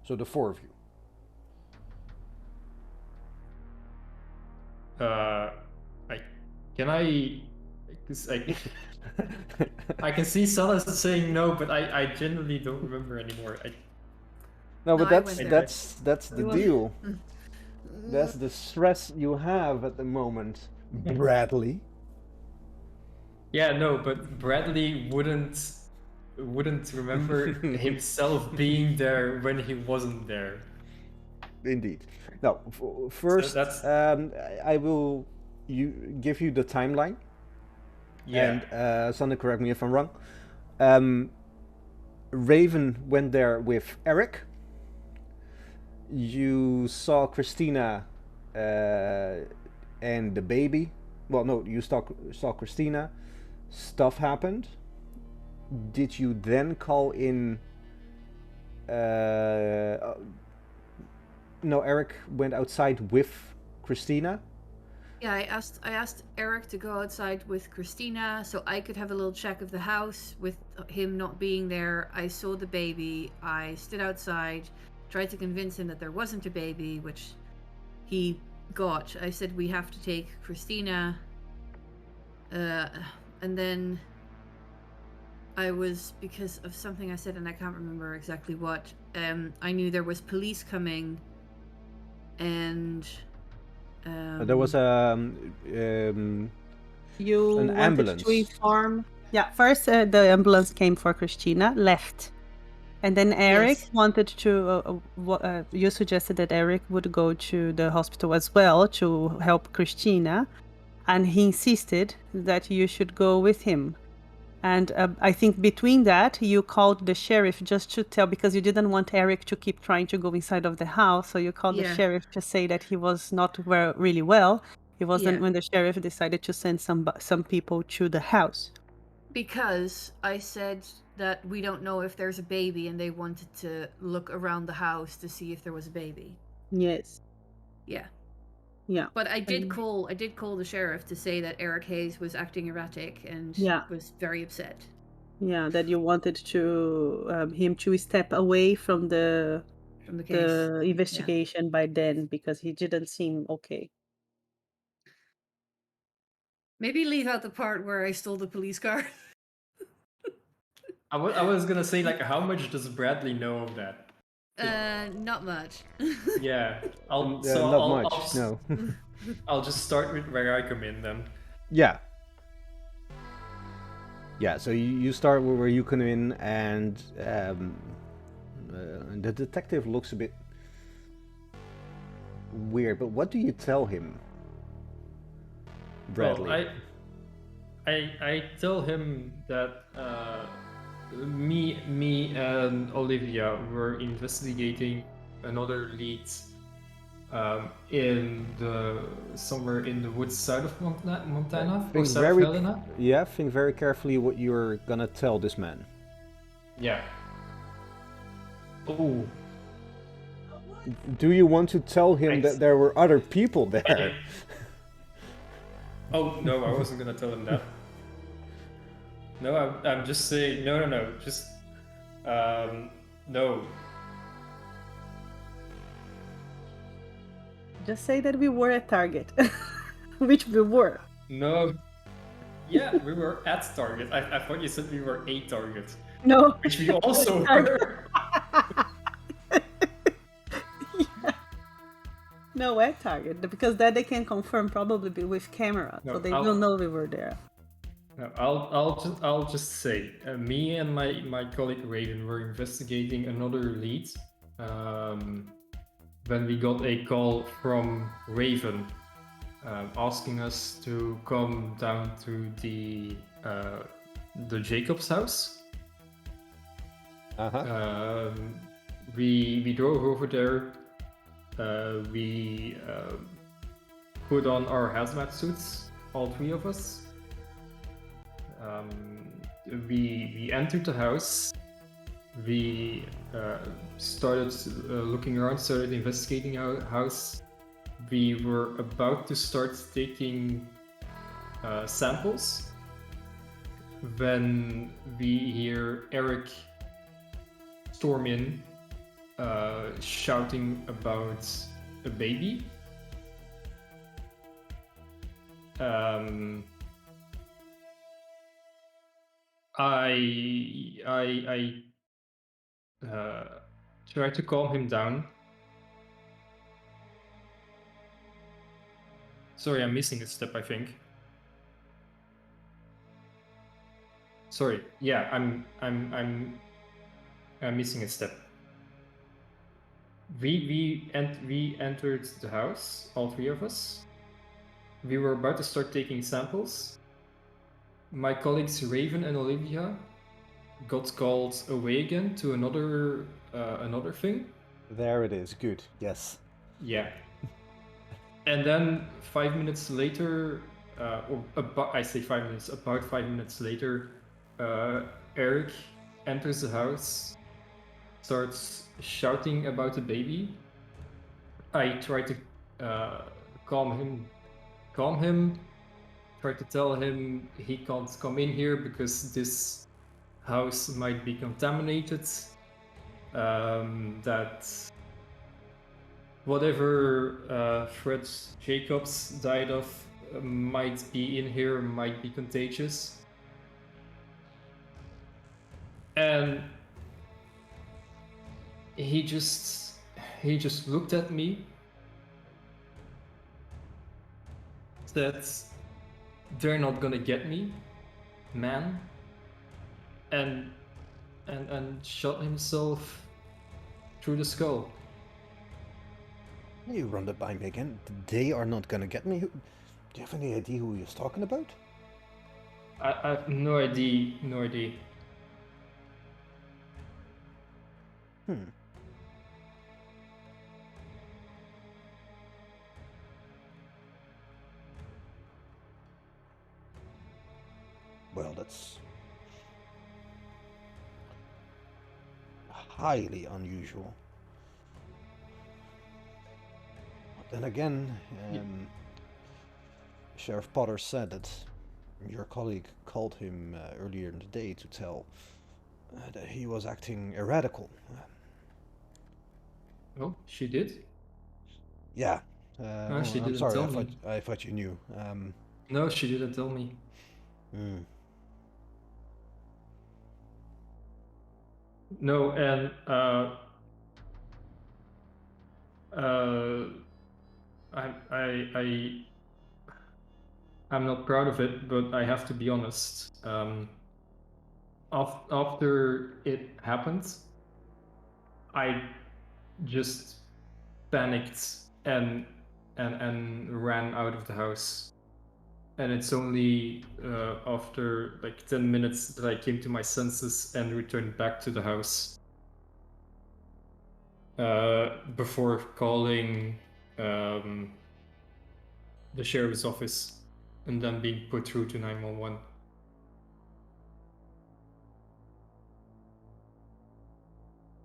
So the 4 of you. I can see Salas saying no, but I genuinely don't remember anymore. No, but No, I that's went that's the deal. That's the stress you have at the moment, Bradley. Yeah, no, but Bradley wouldn't remember himself being there when he wasn't there. Indeed. Now, first, So I will give you the timeline. Yeah. And Sander, correct me if I'm wrong. Raven went there with Eric. You saw Christina and the baby. Well, no, you saw Christina. Stuff happened. Did you then call in? No, Eric went outside with Christina. Yeah, I asked Eric to go outside with Christina so I could have a little check of the house with him not being there. I saw the baby. I stood outside, tried to convince him that there wasn't a baby, which he got. I said we have to take Christina. And then I was, because of something I said and I can't remember exactly what, I knew there was police coming and... there was you an wanted ambulance. to inform. Yeah, first the ambulance came for Christina, left, and then Eric Yes. wanted to. You suggested that Eric would go to the hospital as well to help Christina, and he insisted that you should go with him. And I think between that, you called the sheriff just to tell, because you didn't want Eric to keep trying to go inside of the house. So you called the Yeah. sheriff to say that he was not really well. It wasn't Yeah. when the sheriff decided to send some people to the house. Because I said that we don't know if there's a baby and they wanted to look around the house to see if there was a baby. Yes. Yeah. Yeah. But I did call the sheriff to say that Eric Hayes was acting erratic and was very upset. Yeah, that you wanted to him to step away from the case. investigation by then, because he didn't seem okay. Maybe leave out the part where I stole the police car. I was gonna say, like, how much does Bradley know of that? Not much. Yeah, not much. No. I'll just start with where I come in then. Yeah. Yeah. So you start where you come in, and the detective looks a bit weird. But what do you tell him, Bradley? Well, I tell him that me and Olivia were investigating another lead somewhere in the woods south of Montana or South Helena. Yeah, think very carefully what you're gonna tell this man. Yeah. Oh. Do you want to tell him that there were other people there? Oh no, I wasn't gonna tell him that. No, I'm just saying no. Just no. Just say that we were at Target, which we were. No. Yeah, we were at Target. I thought you said we were a Target, No. which we also Target. were. Yeah. No, at Target, because that they can confirm probably with camera, No, so they will know we were there. No, I'll just say, me and my colleague Raven were investigating another lead when we got a call from Raven asking us to come down to the Jacobs house. We drove over there. We put on our hazmat suits, all three of us. We entered the house. We started looking around, started investigating our house. We were about to start taking samples when we hear Eric storm in, shouting about a baby. I tried to calm him down. Sorry, I'm missing a step, I think. Sorry, yeah, I'm missing a step. We entered the house, all three of us. We were about to start taking samples. My colleagues Raven and Olivia got called away again to another thing. There it is. Good. Yes. Yeah. And then 5 minutes later, or about, I say 5 minutes, about 5 minutes later, Eric enters the house, starts shouting about a baby. I try to calm him, try to tell him he can't come in here because this house might be contaminated, that whatever Fred Jacobs died of might be in here, might be contagious. And he just looked at me, said, "They're not gonna get me, man," and shot himself through the skull. You run that by me again. They are not gonna get me. Do you have any idea who he was talking about? I have no idea. Well, that's highly unusual. But then again, Sheriff Potter said that your colleague called him earlier in the day to tell that he was acting erratical. Oh, she did? Yeah. She I'm didn't sorry, tell me. I thought you knew. No, she didn't tell me. No, and I'm not proud of it, but I have to be honest. After it happened, I just panicked and ran out of the house. And it's only after like 10 minutes that I came to my senses and returned back to the house. Before calling the sheriff's office and then being put through to 911.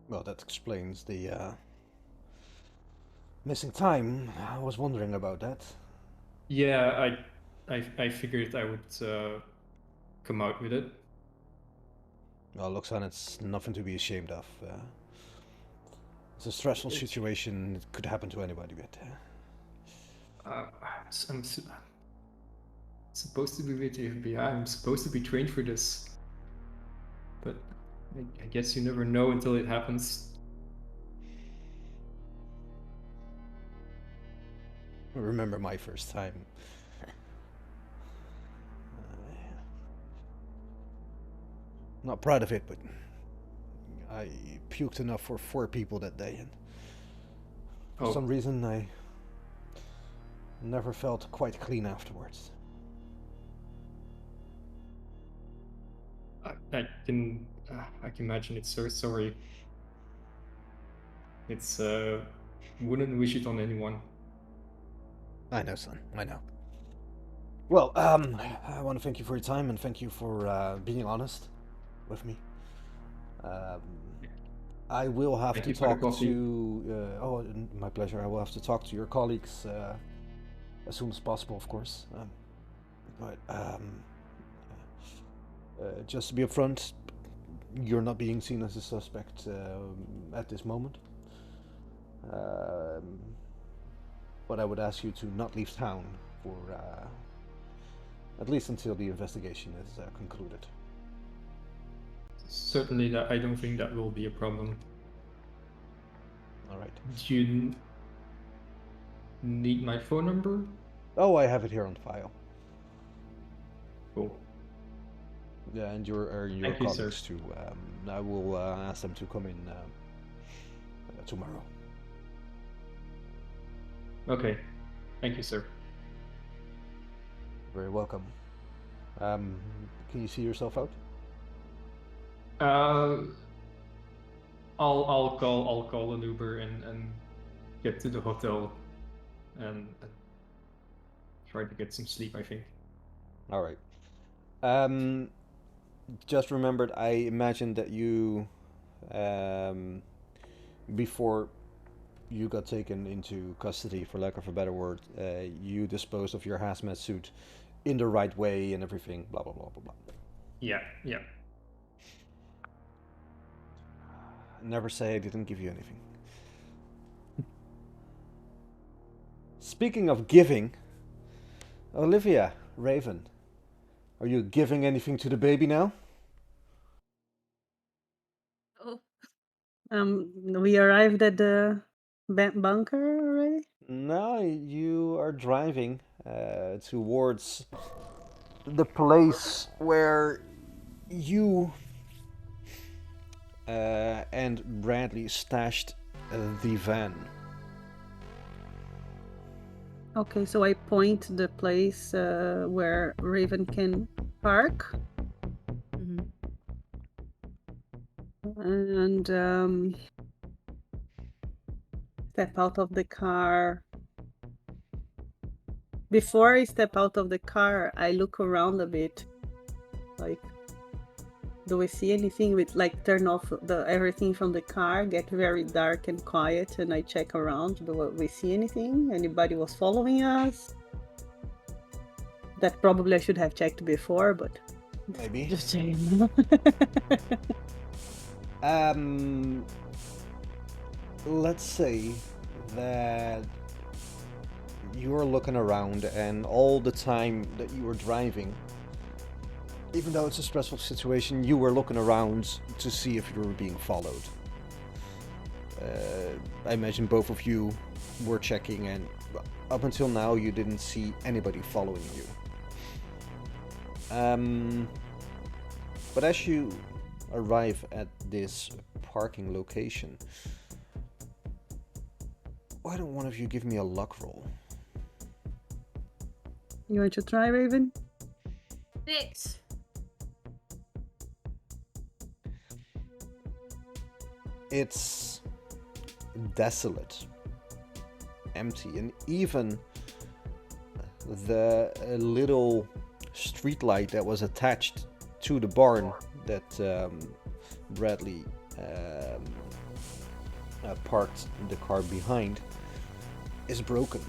Well, that explains the missing time. I was wondering about that. Yeah, I figured I would come out with it. Well, looks on it's nothing to be ashamed of. It's a stressful situation. It could happen to anybody, but I'm supposed to be with the FBI. I'm supposed to be trained for this. But I guess you never know until it happens. I remember my first time. Not proud of it, but I puked enough for 4 people that day, and for some reason I never felt quite clean afterwards. I can imagine it. So sorry. It's wouldn't wish it on anyone. I know, son. I know. Well, I want to thank you for your time and thank you for being honest with me. I will have to talk to. Oh, my pleasure. I will have to talk to your colleagues as soon as possible, of course. But just to be upfront, you're not being seen as a suspect at this moment. But I would ask you to not leave town for at least until the investigation is concluded. Certainly, that I don't think that will be a problem. All right. Do you need my phone number? Oh, I have it here on file. Cool. Yeah, and your Thank you, sir. colleagues too. I will ask them to come in tomorrow. Okay. Thank you, sir. Very welcome. Can you see yourself out? I'll call an Uber and get to the hotel and try to get some sleep, I think. All right. Just remembered, I imagined that you, before you got taken into custody, for lack of a better word, you disposed of your hazmat suit in the right way and everything, blah, blah, blah, blah, blah. Yeah. Never say I didn't give you anything. Speaking of giving, Olivia, Raven, are you giving anything to the baby now? Oh, We arrived at the bunker already? No, you are driving towards the place where you and Bradley stashed the van. Okay, so I point the place where Raven can park. mhm. And step out of the car. Before I step out of the car, I look around a bit. Like, do we see anything? With like turn off everything from the car, get very dark and quiet, and I check around. Do we see anything? Anybody was following us? That probably I should have checked before, but Maybe. just saying. Let's say that you're looking around, and all the time that you were driving, even though it's a stressful situation, you were looking around to see if you were being followed. I imagine both of you were checking, and up until now you didn't see anybody following you. But as you arrive at this parking location, why don't one of you give me a luck roll? You want to try, Raven? 6. It's desolate, empty, and even the little streetlight that was attached to the barn that Bradley parked the car behind is broken.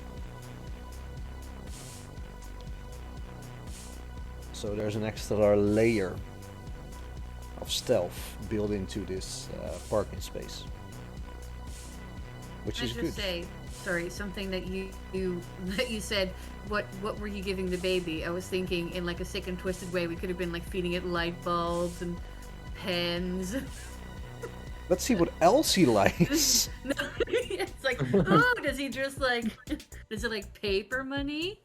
So there's an extra layer of stealth built into this parking space. which Can I is just good. say, sorry, something that you that you said. What were you giving the baby? I was thinking in like a sick and twisted way. We could have been like feeding it light bulbs and pens. Let's see what else he likes. No, it's like, oh, does he just like, does it like paper money?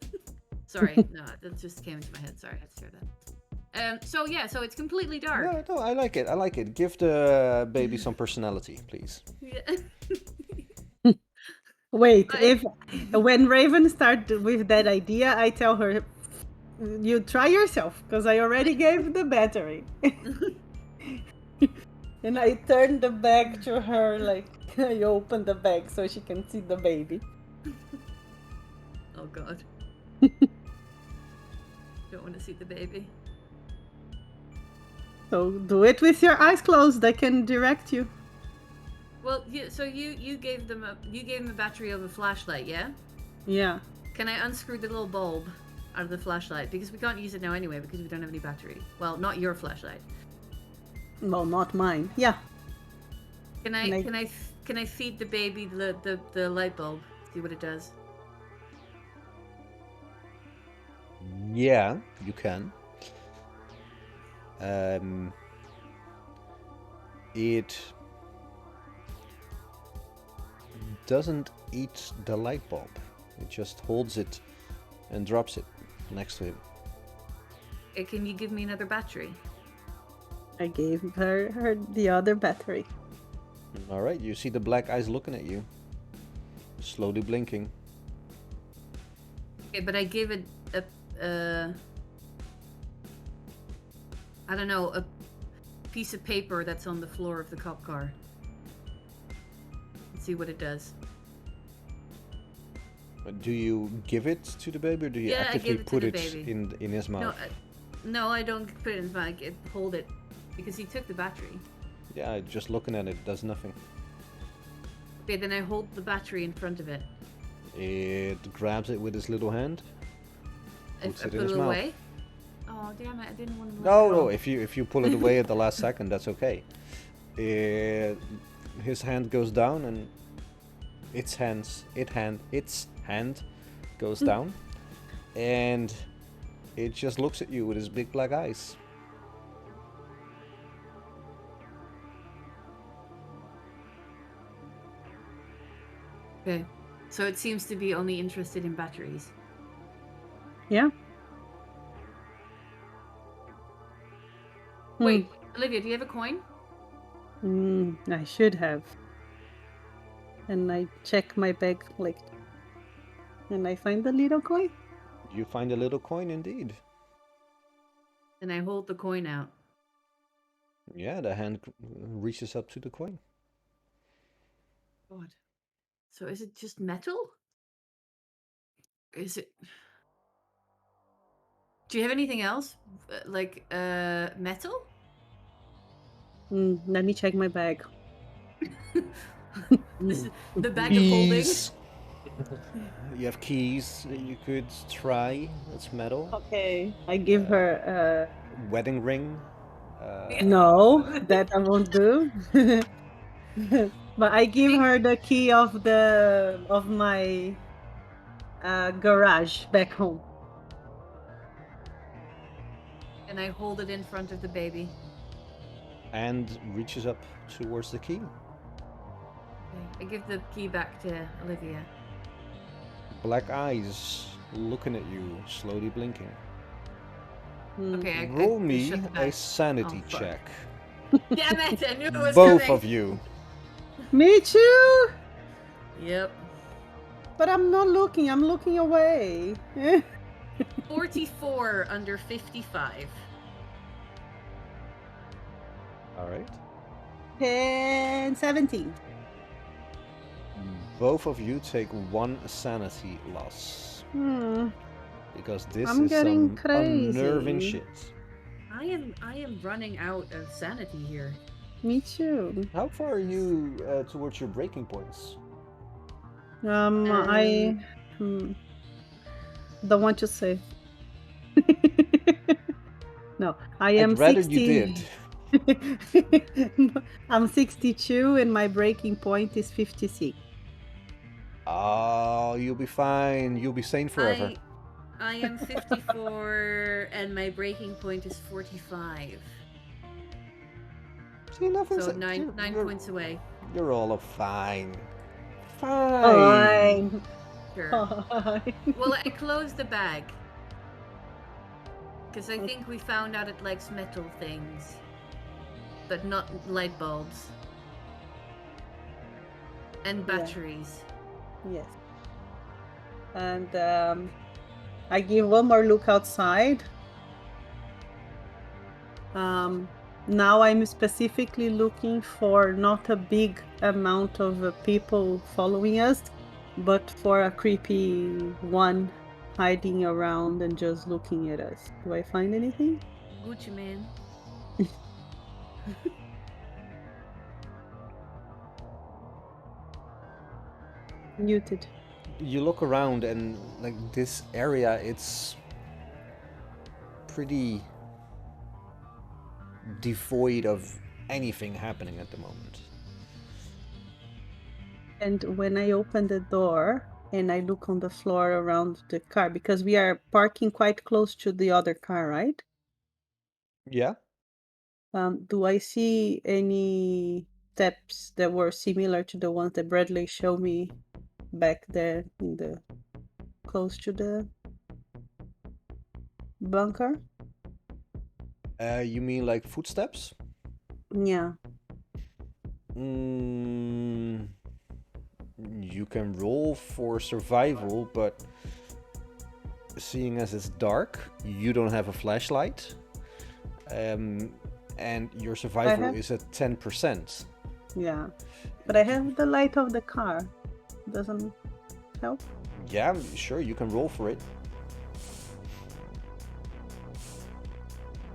Sorry, no, that just came into my head. Sorry, I had to share that. So yeah, so it's completely dark. No, I like it. I like it. Give the baby some personality, please. Yeah. Wait, I- if when Raven starts with that idea, I tell her, you try yourself, because I already gave the battery. And I turn the bag to her, like, I open the bag so she can see the baby. Oh God. Don't want to see the baby. So do it with your eyes closed, I can direct you. Well, so you gave them a battery of a flashlight, yeah? Yeah. Can I unscrew the little bulb out of the flashlight because we can't use it now anyway because we don't have any battery. Well, not your flashlight. Well, not mine. Yeah. Can I feed the baby the light bulb? See what it does. Yeah, you can. It doesn't eat the light bulb. It just holds it and drops it next to him. Can you give me another battery? I gave her the other battery. All right, you see the black eyes looking at you, slowly blinking. Okay, but I gave it a I don't know, a piece of paper that's on the floor of the cop car. Let's see what it does. Do you give it to the baby, or do you Yeah, I actively give it to put the it baby. in his mouth? No, I don't put it in his mouth. I hold it because he took the battery. Yeah, just looking at it does nothing. Okay, then I hold the battery in front of it. It grabs it with his little hand. Puts I it in put his it mouth. away. Oh damn it! I didn't want to. No, if you pull it away at the last second, that's okay. His hand goes down, and its hand goes down, and it just looks at you with his big black eyes. Okay, so it seems to be only interested in batteries. Yeah. Wait, Olivia, do you have a coin? I should have. And I check my bag, like, and I find the little coin. You find a little coin indeed. Then I hold the coin out. Yeah, the hand reaches up to the coin. God. So is it just metal? Is it? Do you have anything else, like metal? Let me check my bag. This is the bag of holding. Keys. You have keys that you could try. It's metal. Okay. I give her Wedding ring. no, that I won't do. But I give her the key of my garage back home. And I hold it in front of the baby. And reaches up towards the key. Okay. I give the key back to Olivia. Black eyes looking at you, slowly blinking. Okay, Roll I me shut the a bag. sanity Oh, fuck. check. Damn it! I knew it was Both coming. of you. Me too. Yep. But I'm not looking. I'm looking away. 44 under 55. All right. 10, 17. Both of you take 1 sanity loss. Because this I'm is getting some unnerving crazy. shit. I am running out of sanity here. Me too. How far are you towards your breaking points? I don't want to say. No, I am I'd rather 60. you did. I'm 62 and my breaking point is 56. Oh, you'll be fine. You'll be sane forever. I am 54 and my breaking point is 45. See, nothing's... So nine points away. You're all fine. Fine. Fine. Sure. Fine. Well, I closed the bag. Because I think we found out it likes metal things. But not light bulbs. And batteries. Yes. And I give one more look outside. Now I'm specifically looking for not a big amount of people following us, but for a creepy one hiding around and just looking at us. Do I find anything? Gucci man. Muted. You look around and like this area, it's pretty devoid of anything happening at the moment. And when I open the door and I look on the floor around the car, because we are parking quite close to the other car, right? Yeah. Do I see any steps that were similar to the ones that Bradley showed me back there in the close to the bunker? You mean like footsteps? Yeah. You can roll for survival, but seeing as it's dark, you don't have a flashlight, and your survival is at 10%. Yeah, but I have the light of the car. Doesn't help? Yeah, sure, you can roll for it.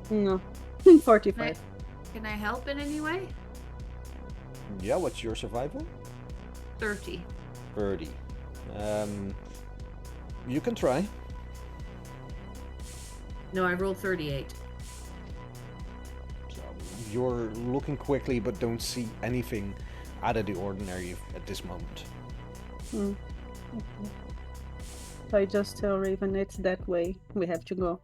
No. 45. Can I help in any way? Yeah, what's your survival? 30. 30. You can try. No, I rolled 38. So you're looking quickly, but don't see anything out of the ordinary at this moment. Okay. So I just tell Raven it's that way. We have to go.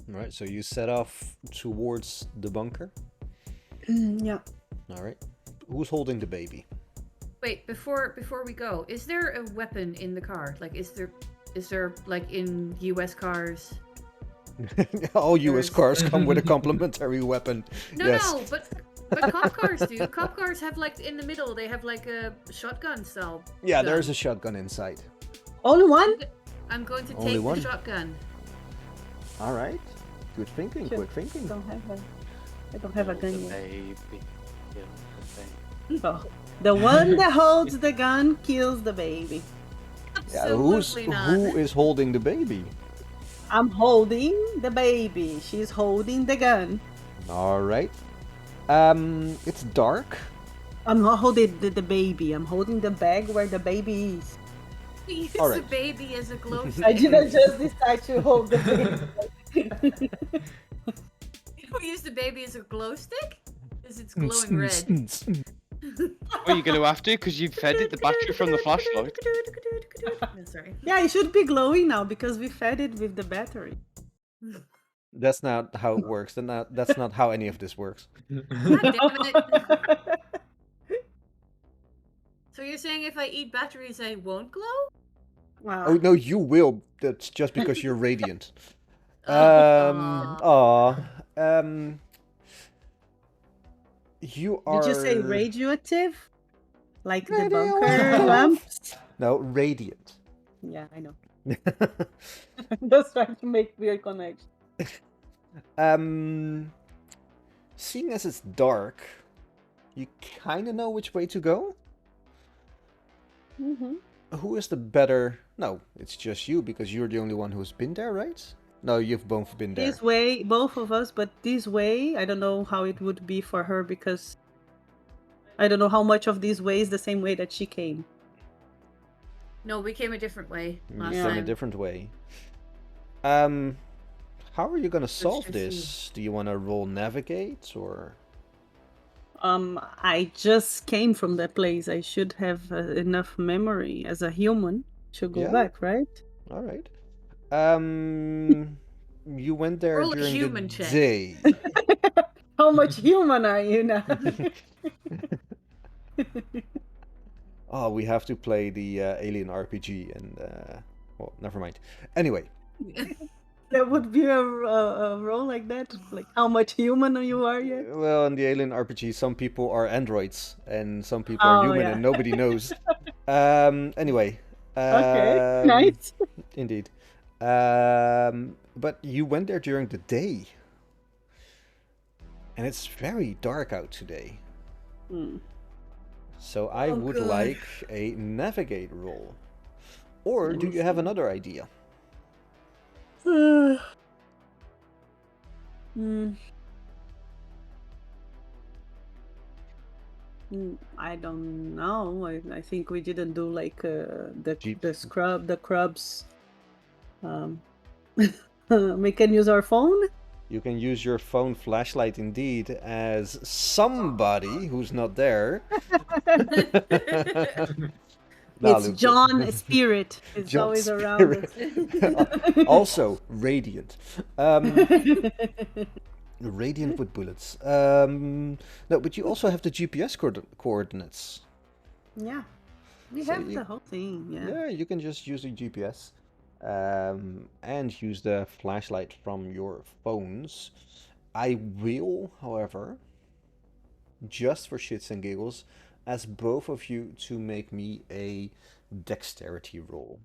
Right, so you set off towards the bunker. Yeah. All right. Who's holding the baby? Wait, before we go, is there a weapon in the car? Like, is there like in U.S. cars? All U.S. cars come with a complimentary weapon. No, yes. no, but cop cars do. Cop cars have like in the middle. They have like a shotgun cell. Yeah, there's a shotgun inside. Only one? I'm going to Only take one? the shotgun. All right. Good thinking. Sure. Quick thinking. I don't have a gun The yet. baby. Kill the baby. Oh, the one that holds the gun kills the baby. Yeah, Absolutely not. who is holding the baby? I'm holding the baby. She's holding the gun. All right. It's dark. I'm not holding the baby. I'm holding the bag where the baby is. We use All the right. baby as a glow stick. I didn't just decide to hold the baby. We use the baby as a glow stick? Because it's glowing red. Well, you're going to have to, because you've fed it the battery from the flashlight. Sorry. Yeah, it should be glowing now because we fed it with the battery. That's not how it works. That's not how any of this works. God damn it. So you're saying if I eat batteries, I won't glow? Wow. Oh no, you will. That's just because you're radiant. Aw. You are. Did you say radioactive? Like the bunker Radioactive. lamps? No, radiant. Yeah, I know. Just trying to make weird connections. Seeing as it's dark, you kind of know which way to go. Mm-hmm. Who is the better? No, it's just you because you're the only one who's been there, right? No, you've both been there. This way, both of us, but this way, I don't know how it would be for her because I don't know how much of this way is the same way that she came. No, we came a different way You last came a time. different way. How are you gonna solve just this? Do you want to roll navigate or? I just came from that place. I should have enough memory as a human to go Yeah? back, right? All right. You went there Roll a during the human check. day. How much human are you now? Oh, we have to play the Alien RPG, and well, never mind. Anyway, There would be a role like that, like how much human you are yet. well, in the Alien RPG, some people are androids and some people are Oh, human, yeah. and nobody knows. Anyway. Okay, nice. Indeed. But you went there during the day, and it's very dark out today. Hmm. So I Oh, would good. like a navigate roll. Or do you have another idea? I don't know. I think we didn't do like Jeep. the crubs. We can use our phone. You can use your phone flashlight indeed as somebody who's not there. Nah, It's Luke, John Spirit. It's John always around Spirit. Also, radiant. Radiant with bullets. No, but you also have the GPS coordinates. Yeah, we So have you- the whole thing. Yeah. Yeah, you can just use the GPS and use the flashlight from your phones. I will, however, just for shits and giggles, ask both of you to make me a dexterity roll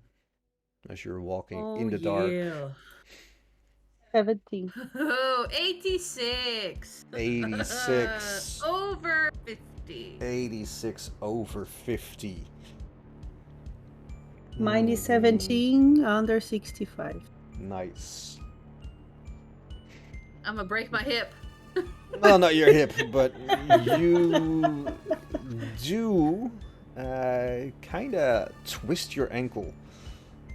as you're walking in the dark. Yeah. 17. Oh, 86. 86. Over 50. 86 over 50. Mine is 17 under 65. Nice. I'm gonna break my hip. Well, not your hip, but you do kind of twist your ankle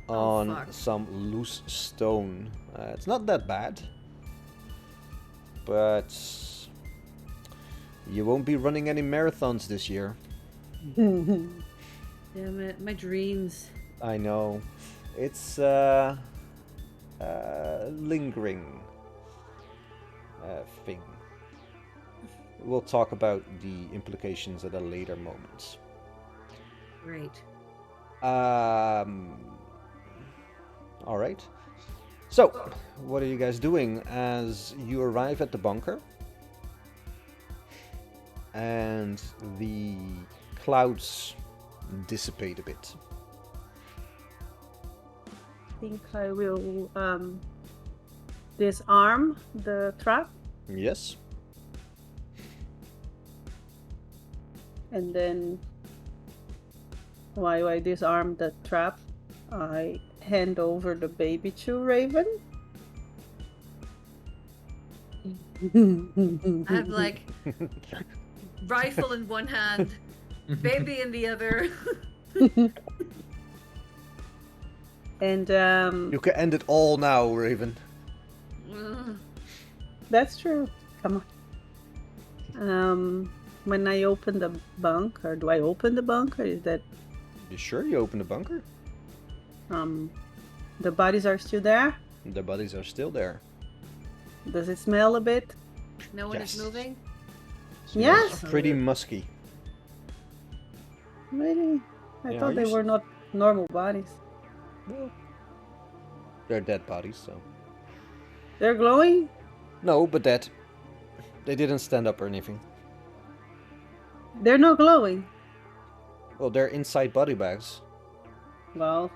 on fuck. some loose stone. It's not that bad, but you won't be running any marathons this year. Damn it, my dreams. I know. It's lingering thing. We'll talk about the implications at a later moment. Great. All right. So, what are you guys doing as you arrive at the bunker? And the clouds dissipate a bit. I think I will disarm the trap, Yes? and then while I disarm the trap, I hand over the baby to Raven. I have like rifle in one hand, baby in the other. And You can end it all now, Raven. that's true. Come on. When I open the bunker, do I open the bunker? Is that You sure you open the bunker? the bodies are still there? The bodies are still there. Does it smell a bit? No one Yes. is moving. Yes. It's pretty musky. Really? I Yeah, thought are they you were not normal bodies. Well, they're dead bodies, so. They're glowing? No, but dead. They didn't stand up or anything. They're not glowing. Well, they're inside body bags. Well,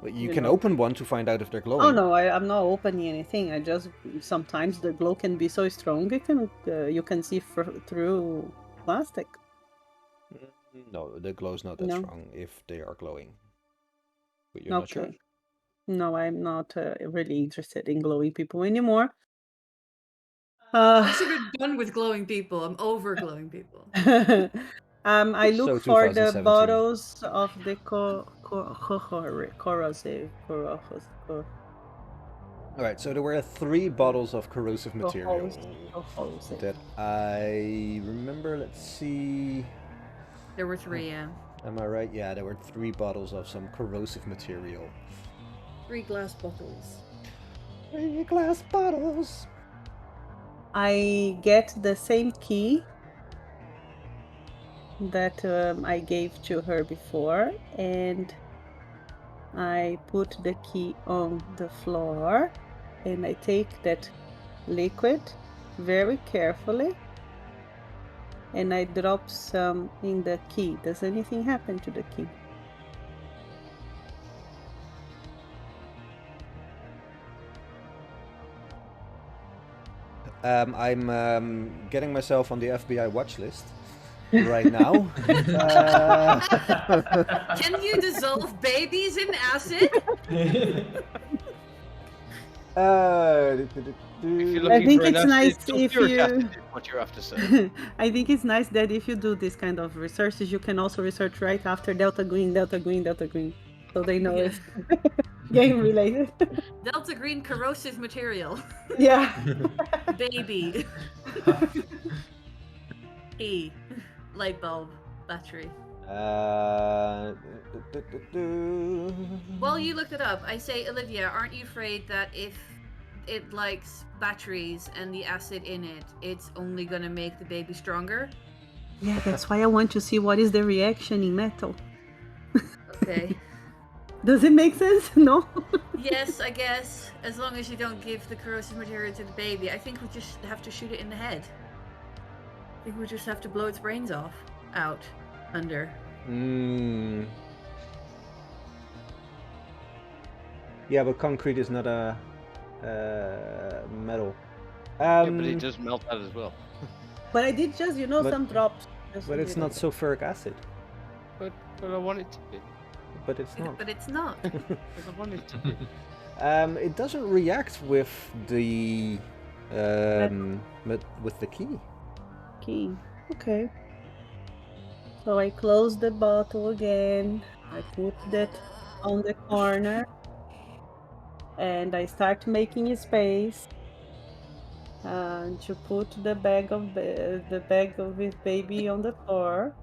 But you You can know. open one to find out if they're glowing. oh no, I'm not opening anything. I just sometimes the glow can be so strong it can you can see through plastic. No, the glow's not that No. strong if they are glowing. But you're not sure? Okay. No, I'm not really interested in glowing people anymore. I should be done with glowing people. I'm over glowing people. I So look for the 2017. bottles of the corrosive. Alright, so there were 3 bottles of corrosive material Corrosive. that I remember remember. Let's see. There were 3, yeah. Am I right? Yeah, there were 3 bottles of some corrosive material. 3 glass bottles. 3 glass bottles. I get the same key that I gave to her before, and I put the key on the floor, and I take that liquid very carefully, and I drop some in the key. Does anything happen to the key? I'm getting myself on the FBI watch list right now. Can you dissolve babies in acid? If you're I looking think for an it's acid, nice if sulfuric acid you. is what you're after, sir. I think it's nice that if you do this kind of researches, you can also research right after Delta Green, Delta Green, Delta Green, so they know Yeah. it's game related. Delta green corrosive material. Yeah. Baby. E. Light bulb. Battery. While you look it up, I say, Olivia, aren't you afraid that if it likes batteries and the acid in it, it's only gonna make the baby stronger? Yeah, that's why I want to see what is the reaction in metal. Okay. Does it make sense? No? Yes, I guess. As long as you don't give the corrosive material to the baby. I think we just have to shoot it in the head. I think we just have to blow its brains off. Out. Under. Yeah, but concrete is not a metal. Yeah, but it does melt that as well. But I did just, But- some drops. just But to it's do not that. sulfuric acid. But I want it to be. But it's not. But it's not. But I want it to be. It doesn't react with the with the key. Key. Okay. So I close the bottle again. I put that on the corner, and I start making a space to put the bag of his baby on the floor.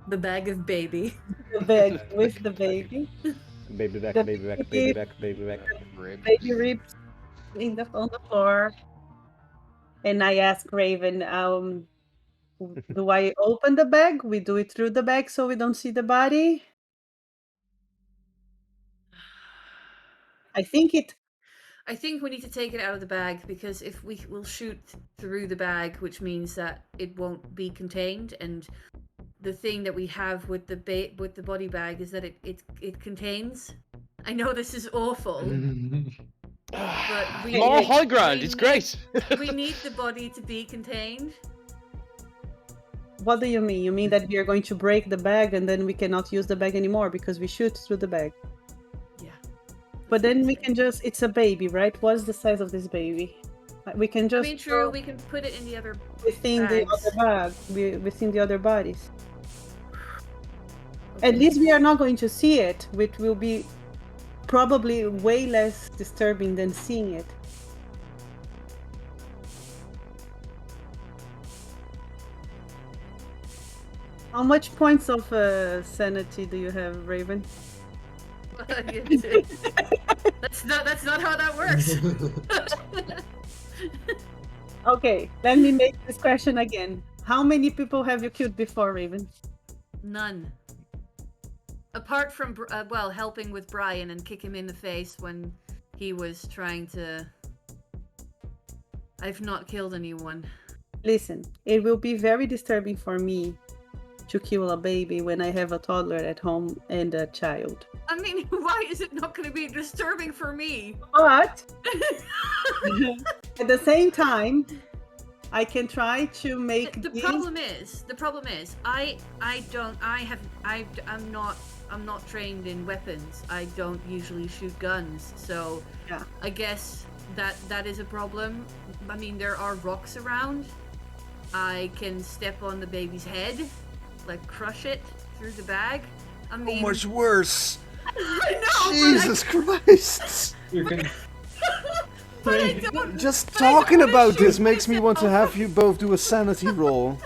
The bag of baby. The bag with the baby. Baby back, The baby back, baby- baby back, baby back. Ribs. Baby ribs on the floor. And I ask Raven, do I open the bag? We do it through the bag so we don't see the body? I think I think we need to take it out of the bag because if we will shoot through the bag, which means that it won't be contained, and the thing that we have with the body bag is that it contains. I know this is awful, but we Moral need- high ground, we it's need- great. We need the body to be contained. What do you mean? You mean that we are going to break the bag and then we cannot use the bag anymore because we shoot through the bag? Yeah. But then we can just, it's a baby, right? What's the size of this baby? We can I just mean, true. We can put it in the other. within bags. the other bag, within the other bodies. At least we are not going to see it, which will be probably way less disturbing than seeing it. How much points of sanity do you have, Raven? That's not how that works. Okay, let me make this question again. How many people have you killed before, Raven? None. Apart from helping with Brian and kick him in the face when he was trying to. I've not killed anyone. Listen, it will be very disturbing for me to kill a baby when I have a toddler at home and a child. I mean, why is it not going to be disturbing for me? But at the same time, I can try to make The these- problem is, I'm not trained in weapons. I don't usually shoot guns, so Yeah. I guess that is a problem. I mean, there are rocks around. I can step on the baby's head, like crush it through the bag. I mean, worse. I know, Jesus Christ! You can. but I don't. Just But I don't talking wanna about shoot this makes me want to myself. have you both do a sanity roll.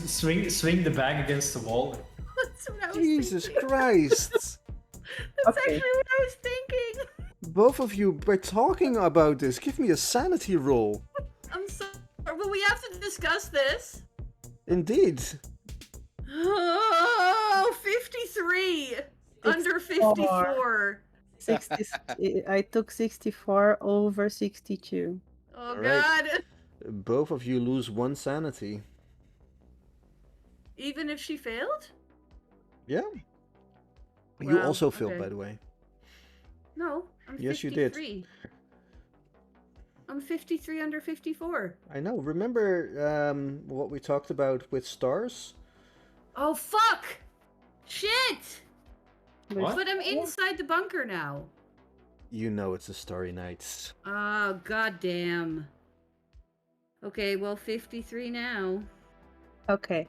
swing the bag against the wall. That's what I was Jesus thinking. Christ! That's Okay. actually what I was thinking. Both of you, by talking about this, give me a sanity roll. I'm sorry, but we have to discuss this. Indeed. Oh, 53. Under 54. 60, I took 64 over 62. Oh, All right. God. Both of you lose 1 sanity. Even if she failed? Yeah. You Wow, also failed, okay. by the way. No, I'm 53. Yes, you did. I'm 53 under 54. I know. Remember what we talked about with stars? Oh, fuck! Shit! What? But I'm inside the bunker now. You know it's a starry night. Oh, goddamn. Okay, well, 53 now. Okay.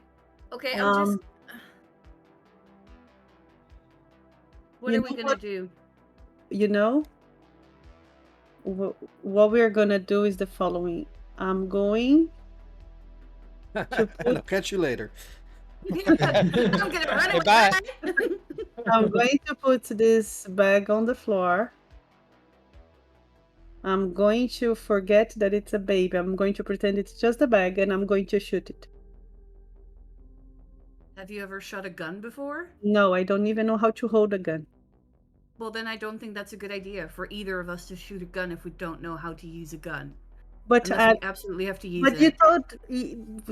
Okay, I'm just... What You are we know gonna what? do? You know, what we're gonna do is the following. I'm going to And I'll catch you later. I'm gonna run away. Bye. I'm going to put this bag on the floor. I'm going to forget that it's a baby. I'm going to pretend it's just a bag and I'm going to shoot it. Have you ever shot a gun before? No, I don't even know how to hold a gun. Well, then I don't think that's a good idea for either of us to shoot a gun if we don't know how to use a gun. But Unless we absolutely have to use but it. you thought,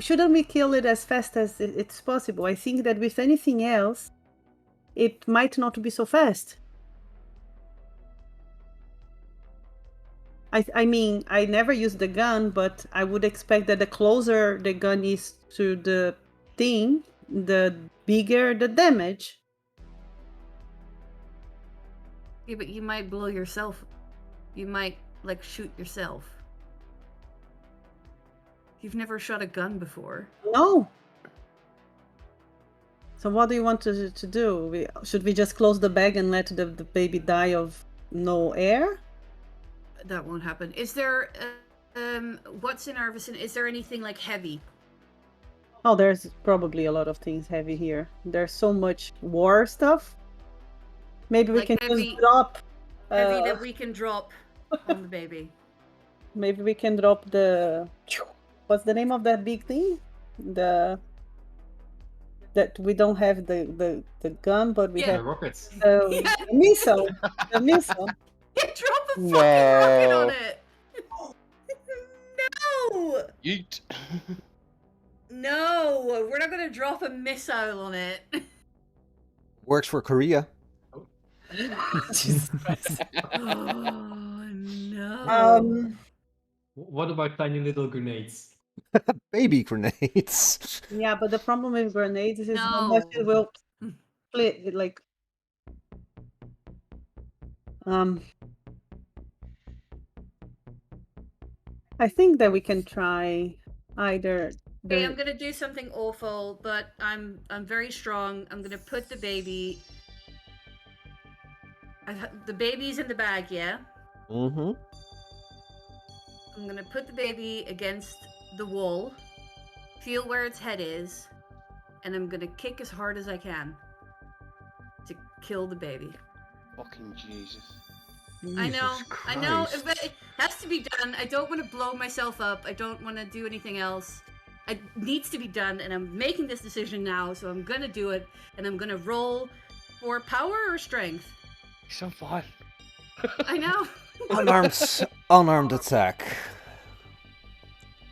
shouldn't we kill it as fast as it's possible? I think that with anything else, it might not be so fast. I mean, I never used the gun, but I would expect that the closer the gun is to the thing, the bigger the damage. Yeah, but you might blow yourself. You might, like, shoot yourself. You've never shot a gun before. No. So what do you want to do? Should we just close the bag and let the baby die of no air? That won't happen. Is there, what's in Arvison? Is there anything, like, heavy? Oh, there's probably a lot of things heavy here. There's so much war stuff. Maybe we Like can heavy- just drop. Heavy that we can drop on the baby. Maybe we can drop the. What's the name of that big thing? That we don't have the gun, but we Yeah. The have rockets. the missile. The missile. Drop a fucking No. rocket on it! No! Yeet. No! We're not gonna drop a missile on it. Works for Korea. Jesus Christ. Oh no. What about tiny little grenades? Baby grenades. Yeah, but the problem with grenades is how much it No. will split. Like, I think that we can try either. Okay, I'm gonna do something awful, but I'm very strong. I'm gonna put the baby. The baby's in the bag, yeah. Mm-hmm. I'm gonna put the baby against the wall, feel where its head is, and I'm gonna kick as hard as I can to kill the baby. Fucking Jesus. I know. It has to be done. I don't want to blow myself up. I don't want to do anything else. It needs to be done, and I'm making this decision now, so I'm gonna do it, and I'm gonna roll for power or strength. He's so fun. I know. Unarmed attack.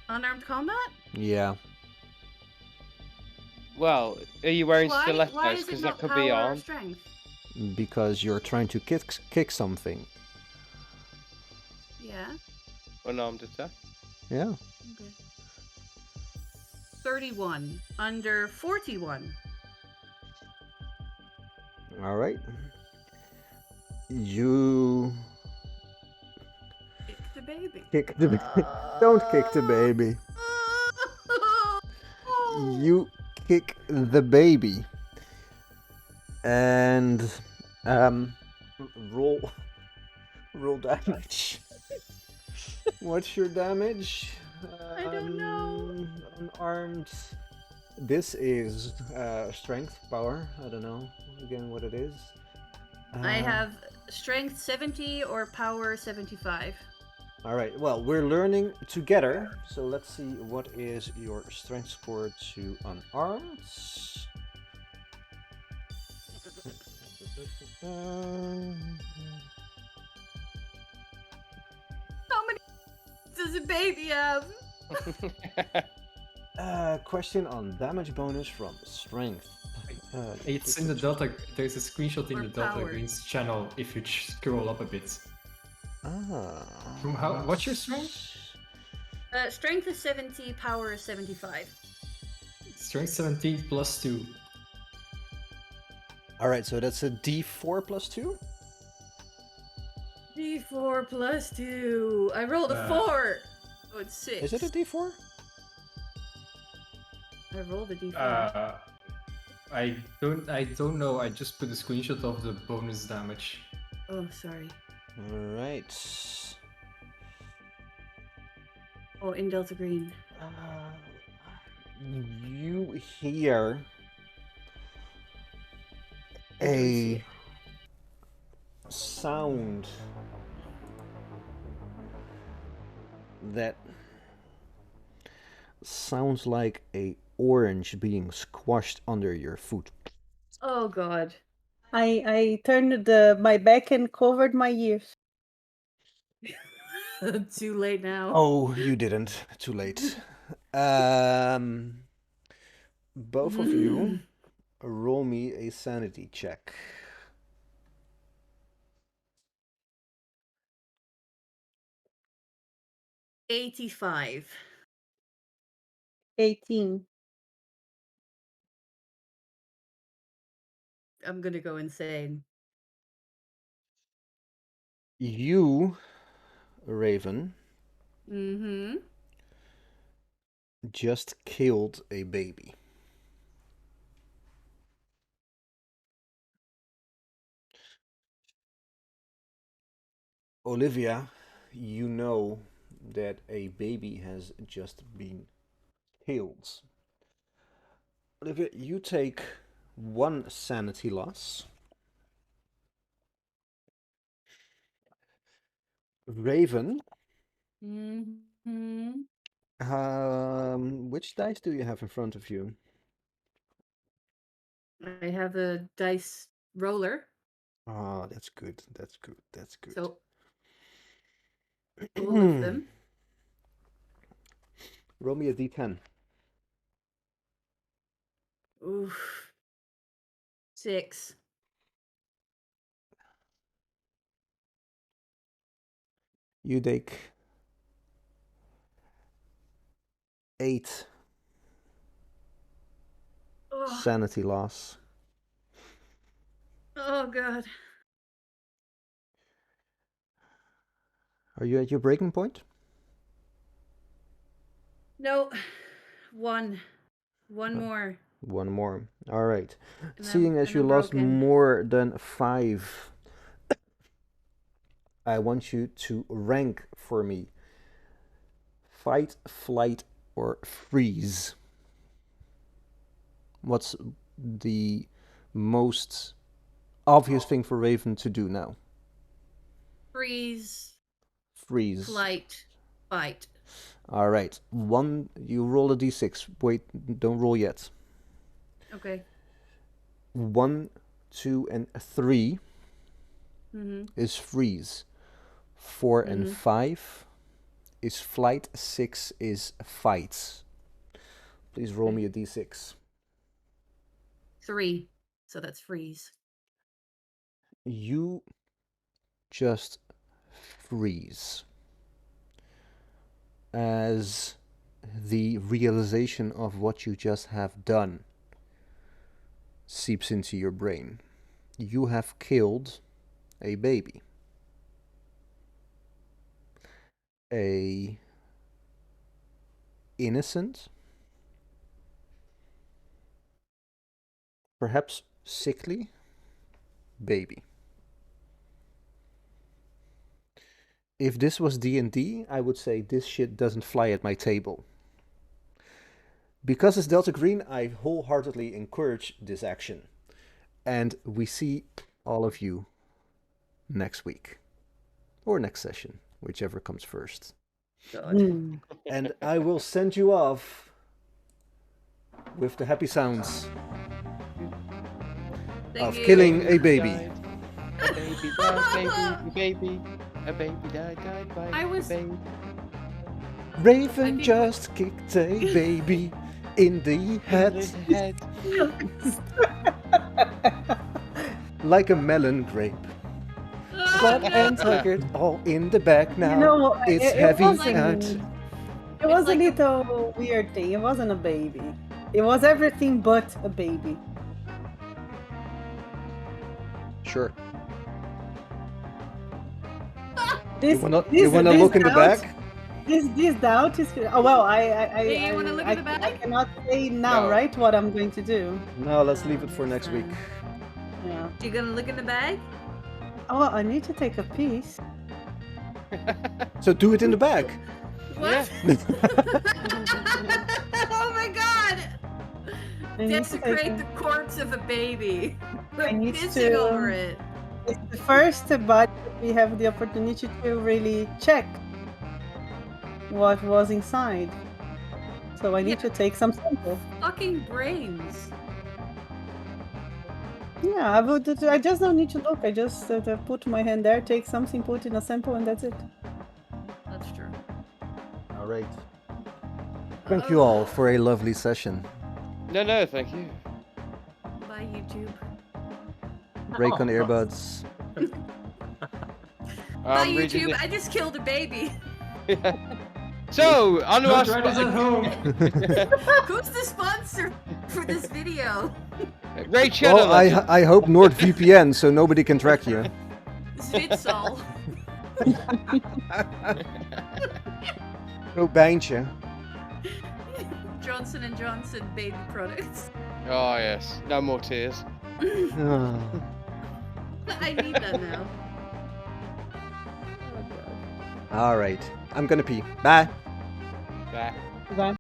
Unarmed combat? Yeah. Well, are you wearing Why stilettos? is it Because not that could power be or armed. strength? Because you're trying to kick something. Yeah. Unarmed attack. Yeah. Okay. 31 under 41. All right. You Kick the baby. kick the don't kick the baby. You kick the baby. And roll damage. What's your damage? I don't know. Unarmed. This is strength, power. I don't know again what it is. I have strength 70 or power 75. All right. Well, we're learning together. So let's see what is your strength score to unarmed. How many does a baby have? Question on damage bonus from strength. It's in the Delta. There's a screenshot in Or the Delta power. Greens channel if you scroll up a bit. What's your strength? Strength is 70, power is 75. Strength 17 plus 2. All right, so that's a D4 plus 2? D4 plus 2. I rolled a 4. Oh, it's 6. Is it a D4? I rolled a D4. I don't know. I just put a screenshot of the bonus damage. Oh, sorry. All right. Oh, in Delta Green. You hear I don't see a it. sound that sounds like a orange being squashed under your foot. Oh, God. I turned my back and covered my ears. Too late now. Oh, you didn't. Too late. Both of you roll me a sanity check. $85. 18. I'm gonna go insane. You, Raven, Mm-hmm. just killed a baby. Olivia, you know that a baby has just been killed. Olivia, you take 1 sanity loss. Raven, Mm-hmm. which dice do you have in front of you? I have a dice roller. Oh, that's good. That's good. That's good. So all of them. Roll me a d10. Oof. 6. You take 8 Oh, sanity loss. oh God. Are you at your breaking point? No. One more. One more. All right. And Seeing as and you I'm lost broken. more than 5, I want you to rank for me. Fight, flight, or freeze. What's the most obvious thing for Raven to do now? Freeze. Freeze. Flight. Fight. All right. You roll a d6. Wait, don't roll yet. Okay. 1, 2, and 3 Mm-hmm. is freeze. 4 and 5 is flight. 6 is fight. Please roll me a d6. 3. So that's freeze. You just freeze as the realization of what you just have done seeps into your brain. You have killed a baby. A innocent, perhaps sickly baby. If this was D&D, I would say this shit doesn't fly at my table. Because it's Delta Green, I wholeheartedly encourage this action. And we see all of you next week. Or next session, whichever comes first. Mm. And I will send you off with the happy sounds Thank of you. killing a baby. Died. A baby died, baby. A baby died by I was- a baby. Raven think- just kicked a baby in the head Head. like a melon grape. Flat and tuckered all in the back now. You know, It's it heavy wasn't- and It was like a a- little weird thing. It wasn't a baby. It was everything but a baby. sure. This, You wanna this look in the doubt- back? This doubt is. Oh well, Hey, you wanna look in the I bag? cannot say now, No. right? What I'm going to do. No, let's leave it for next week. Yeah. You gonna look in the bag? Oh, I need to take a piece. So do it in the bag. What? Oh my god! I need to take Desecrate a- the corpse of a baby. We're I need pissing to- over it. It's the first, but we have the opportunity to really check what was inside. So I need to take some sample. Fucking brains. Yeah, I just don't need to look. I just put my hand there, take something, put in a sample, and that's it. That's true. All right. Thank you all for a lovely session. No, thank you. Bye, YouTube. Break on earbuds. Bye, I'm reading YouTube. I just killed a baby. it. So, on to No our drivers at home. Who's the sponsor for this video? Raid Shadow Well, Legend. I hope NordVPN so nobody can track you. Zvitsal. No bandje. Johnson & Johnson baby products. Oh yes, no more tears. Ah. I need that now. All right. I'm gonna pee. Bye. Bye. Bye.